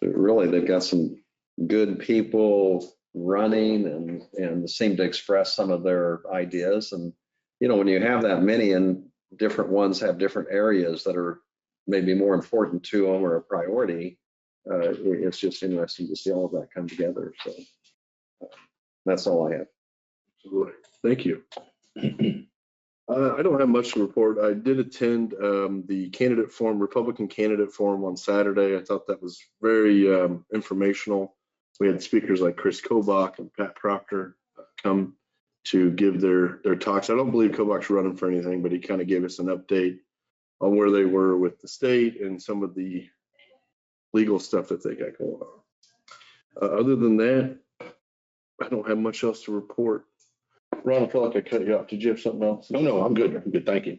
really they've got some good people running and seem to express some of their ideas. And, you know, when you have that many and different ones have different areas that are maybe more important to them or a priority, it's just interesting to see all of that come together. So that's all I have. Absolutely. Thank you. I don't have much to report. I did attend the candidate forum, Republican candidate forum on Saturday. I thought that was very informational. We had speakers like Chris Kobach and Pat Proctor come to give their talks. I don't believe Kobach's running for anything, but he kind of gave us an update on where they were with the state and some of the legal stuff that they got going on. Other than that, I don't have much else to report. Ron, I feel like I cut you off. Did you have something else? No, I'm good. I'm good. Thank you.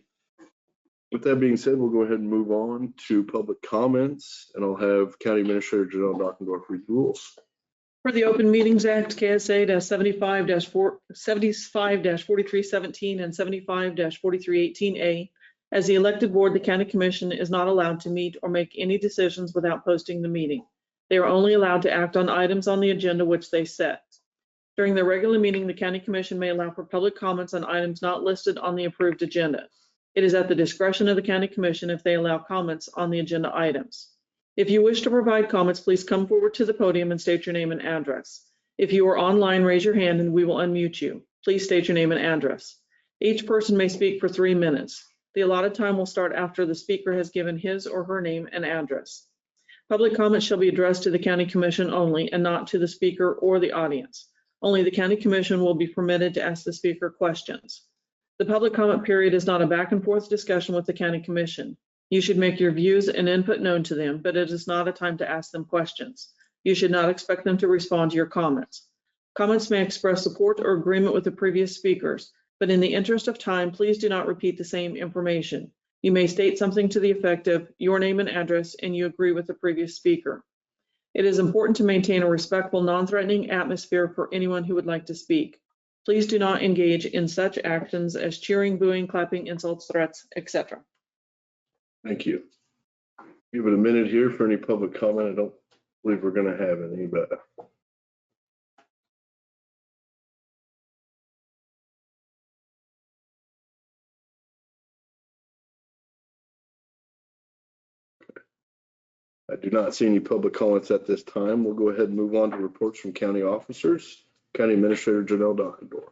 With that being said, we'll go ahead and move on to public comments, and I'll have County Administrator Janelle Dockendorf read the rules. For the Open Meetings Act, KSA 75-4317 and 75-4318A, as the elected board, the county commission is not allowed to meet or make any decisions without posting the meeting. They are only allowed to act on items on the agenda which they set. During the regular meeting, the county commission may allow for public comments on items not listed on the approved agenda. It is at the discretion of the county commission if they allow comments on the agenda items. If you wish to provide comments, please come forward to the podium and state your name and address. If you are online, raise your hand and we will unmute you. Please state your name and address. Each person may speak for 3 minutes. The allotted time will start after the speaker has given his or her name and address. Public comments shall be addressed to the county commission only and not to the speaker or the audience. Only the county commission will be permitted to ask the speaker questions. The public comment period is not a back and forth discussion with the county commission. You should make your views and input known to them, but it is not a time to ask them questions. You should not expect them to respond to your comments. Comments may express support or agreement with the previous speakers, but in the interest of time, please do not repeat the same information. You may state something to the effect of your name and address, and you agree with the previous speaker. It is important to maintain a respectful, non-threatening atmosphere for anyone who would like to speak. Please do not engage in such actions as cheering, booing, clapping, insults, threats, etc. Thank you. Give it a minute here for any public comment. I don't believe we're going to have any, but I do not see any public comments at this time. We'll go ahead and move on to reports from county officers. County Administrator Janelle Dockendorf.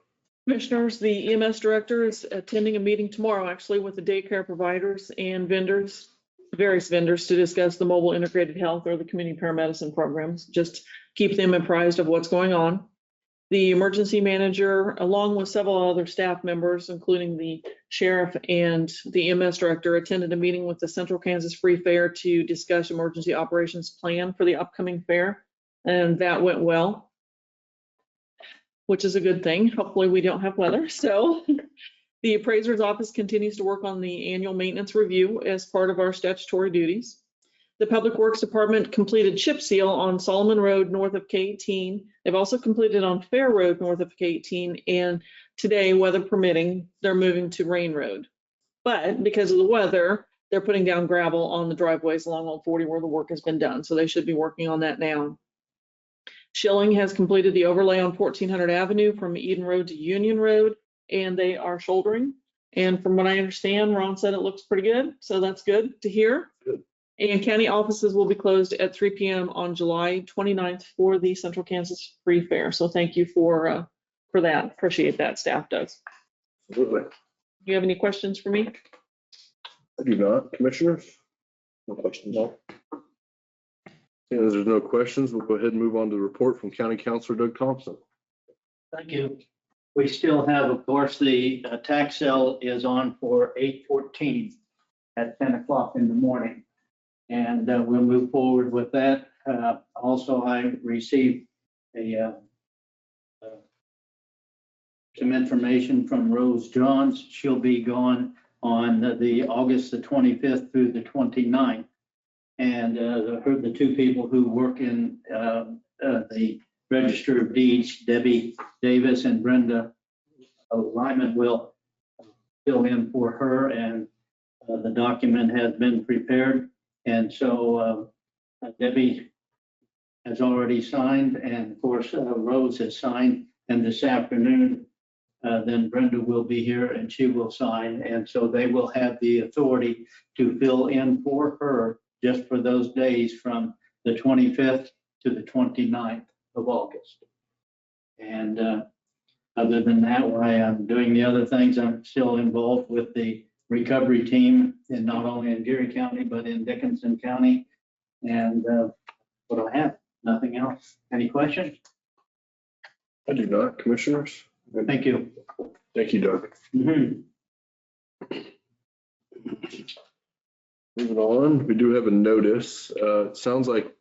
Commissioners, the EMS director is attending a meeting tomorrow, actually, with the daycare providers and vendors, various vendors, to discuss the mobile integrated health or the community paramedicine programs. Just keep them apprised of what's going on. The emergency manager, along with several other staff members, including the sheriff and the EMS director, attended a meeting with the Central Kansas Free Fair to discuss emergency operations plan for the upcoming fair, and that went well, which is a good thing. Hopefully we don't have weather. So the appraiser's office continues to work on the annual maintenance review as part of our statutory duties. The Public Works Department completed chip seal on Solomon Road north of K18. They've also completed on Fair Road north of K18. And today, weather permitting, they're moving to Rain Road. But because of the weather, they're putting down gravel on the driveways along Old 40 where the work has been done. So they should be working on that now. Schilling has completed the overlay on 1400 Avenue from Eden Road to Union Road, and they are shouldering. And from what I understand, Ron said it looks pretty good. So that's good to hear. Good. And county offices will be closed at 3 p.m. on July 29th for the Central Kansas Free Fair. So thank you for that. Appreciate that, staff does. Absolutely. Do you have any questions for me? I do not. Commissioners? No questions. No. As there's no questions, we'll go ahead and move on to the report from County Councilor Doug Thompson. Thank you. We still have, of course, the tax sale is on for 8/14 at 10 o'clock in the morning. And we'll move forward with that. Also, I received some information from Rose Johns. She'll be gone on the August the 25th through the 29th. And I heard the two people who work in the Register of Deeds, Debbie Davis and Brenda Lyman, will fill in for her, and the document has been prepared. And so Debbie has already signed, and of course Rose has signed, and this afternoon then Brenda will be here and she will sign, and so they will have the authority to fill in for her just for those days from the 25th to the 29th of August. And other than that, while I'm doing the other things, I'm still involved with the recovery team, and not only in Geary County, but in Dickinson County. And what I have, nothing else. Any questions? I do not. Commissioners? Thank you. Thank you, Doug. Moving on, we do have a notice. It sounds like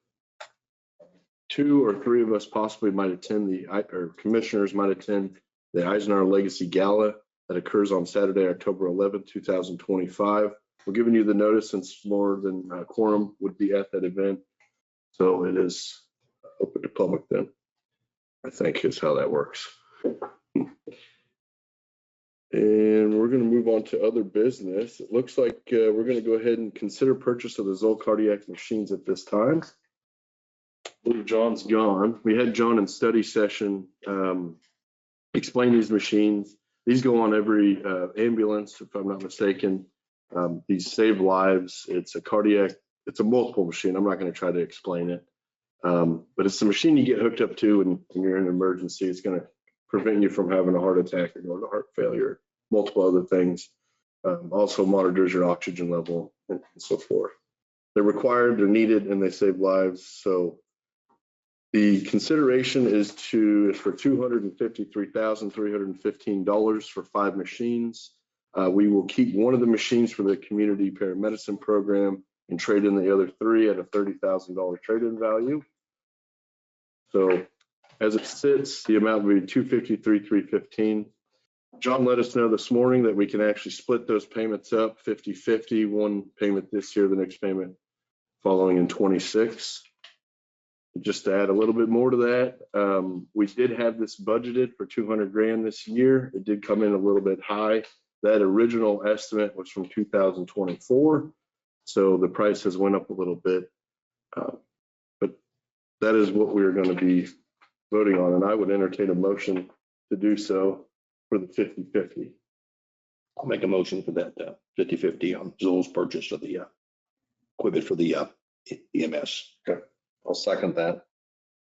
2 or 3 of us possibly might attend or commissioners might attend the Eisenhower Legacy Gala that occurs on Saturday, October 11th, 2025. We're giving you the notice since more than quorum would be at that event. So it is open to public then, I think is how that works. And we're going to move on to other business. It looks like we're going to go ahead and consider purchase of the Zoll cardiac machines at this time. I believe John's gone. We had John in study session explain these machines. These go on every ambulance, if I'm not mistaken. These save lives. It's a multiple machine. I'm not going to try to explain it. But it's the machine you get hooked up to when you're in an emergency. It's going to prevent you from having a heart attack or going to heart failure, multiple other things. Also monitors your oxygen level and so forth. They're required, they're needed, and they save lives. So The consideration is for $253,315 for 5 machines. We will keep one of the machines for the community paramedicine program and trade in the other 3 at a $30,000 trade-in value. So as it sits, the amount will be $253,315. John let us know this morning that we can actually split those payments up 50-50, one payment this year, the next payment following in 26. Just to add a little bit more to that, we did have this budgeted for 200 grand this year. It did come in a little bit high. That original estimate was from 2024. So the price has went up a little bit. But that is what we're going to be voting on. And I would entertain a motion to do so for the 50-50. I'll make a motion for that 50-50 on Zoll's purchase of the equipment for the EMS. I'll second that.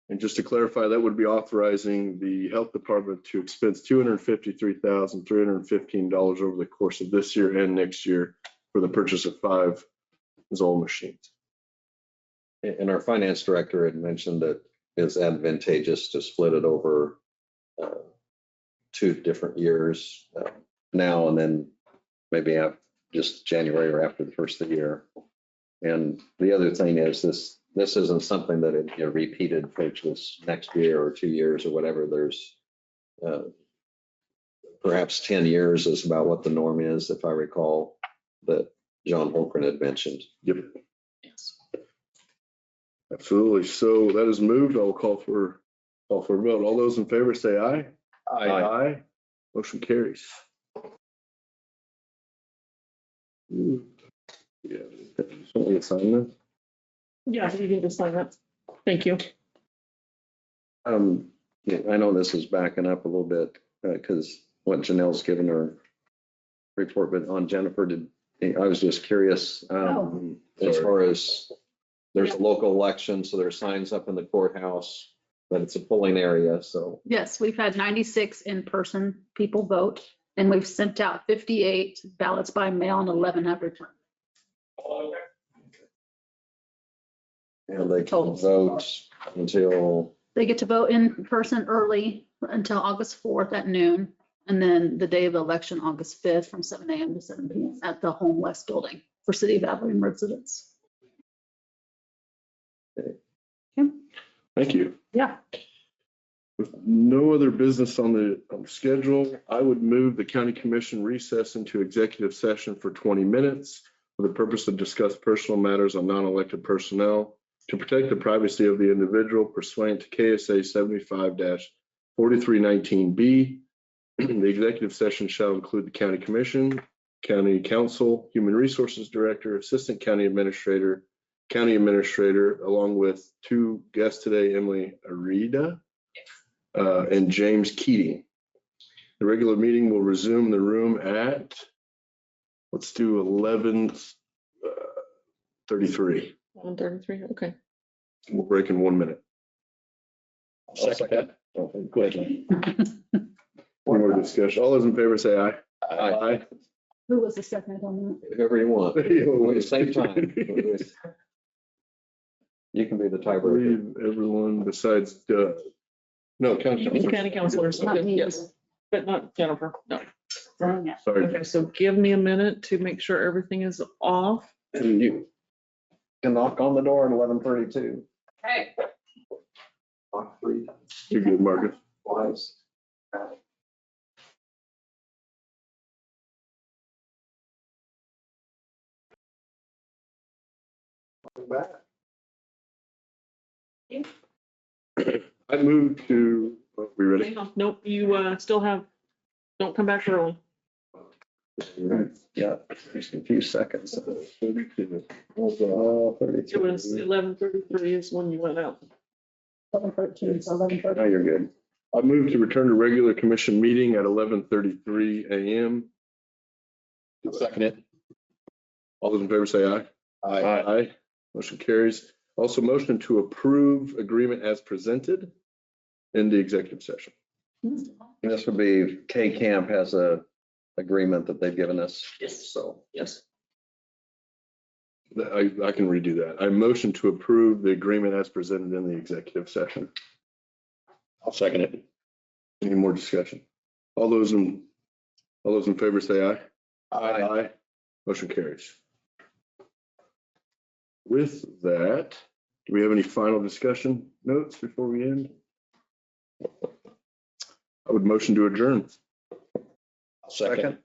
And just to clarify, that would be authorizing the health department to expense $253,315 over the course of this year and next year for the purchase of 5 Zoll machines. And our finance director had mentioned that it's advantageous to split it over 2 different years, now and then maybe just January or after the first of the year. And the other thing is this isn't something that it repeated purchase next year or 2 years or whatever. There's perhaps 10 years is about what the norm is, if I recall, that John Holgren had mentioned. Yep. Absolutely. So that is moved. I will call for a vote. All those in favor say aye. Aye. Motion carries. Yeah. Just want me to sign this? Yeah, you can just sign that. Thank you. Yeah, I know this is backing up a little bit because what Janelle's given her report, but on Jennifer, I was just curious as far as there's a local election, so there's signs up in the courthouse that it's a polling area. So Yes, we've had 96 in-person people vote, and we've sent out 58 ballots by mail and 11 have returned. and they can vote until They get to vote in person early until August 4th at noon, and then the day of the election, August 5th, from 7 a.m. to 7 p.m. at the Home West Building for City of Abilene residents. Thank you. Yeah. With no other business on the schedule, I would move the county commission recess into executive session for 20 minutes for the purpose of discuss personal matters on non-elected personnel to protect the privacy of the individual pursuant to KSA 75-4319B. The executive session shall include the county commission, county council, human resources director, assistant county administrator, along with 2 guests today, Emily Arida and James Keating. The regular meeting will resume in the room at, let's do 11:33. 133, okay. We'll break in 1 minute. Second that. Go ahead. One more discussion. All those in favor say aye. Aye. Who was the second on whoever you want at the same time. You can be the I tiebreaker. believe everyone besides, no, county council. County councilors, Not me. yes, but not Jennifer, no. that? Sorry. Okay, so give me a minute to make sure everything is off. And you can knock on the door at 11:32. Okay. Knock 3 You're good, Marcus. twice. I moved to, are we ready? Hang on. Nope, you still have, don't come back early. Yeah, just a few seconds. 32. It was 32. 11:33 is when you went out. 11:13, so 11:30. No, you're good. I moved to return to regular commission meeting at 11:33 a.m. Second it. All those in favor say aye. Aye. Motion carries. Also motion to approve agreement as presented in the executive session. And this would be K-Camp has a agreement that they've given us. Yes. So Yes. I can redo that. I motion to approve the agreement as presented in the executive session. I'll second it. Any more discussion? All those in favor say aye. Aye. Motion carries. With that, do we have any final discussion notes before we end? I would motion to adjourn. I'll second.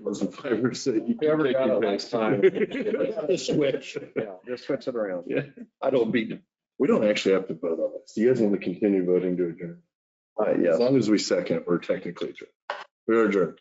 Those in favor say. You Whoever can take got your it pick. last time. Just switch. Yeah, just switch it around. Yeah, I don't beat we don't actually have to vote on this. You guys want to continue voting to adjourn? Yeah. As long as we second, we're technically adjourned. We are adjourned.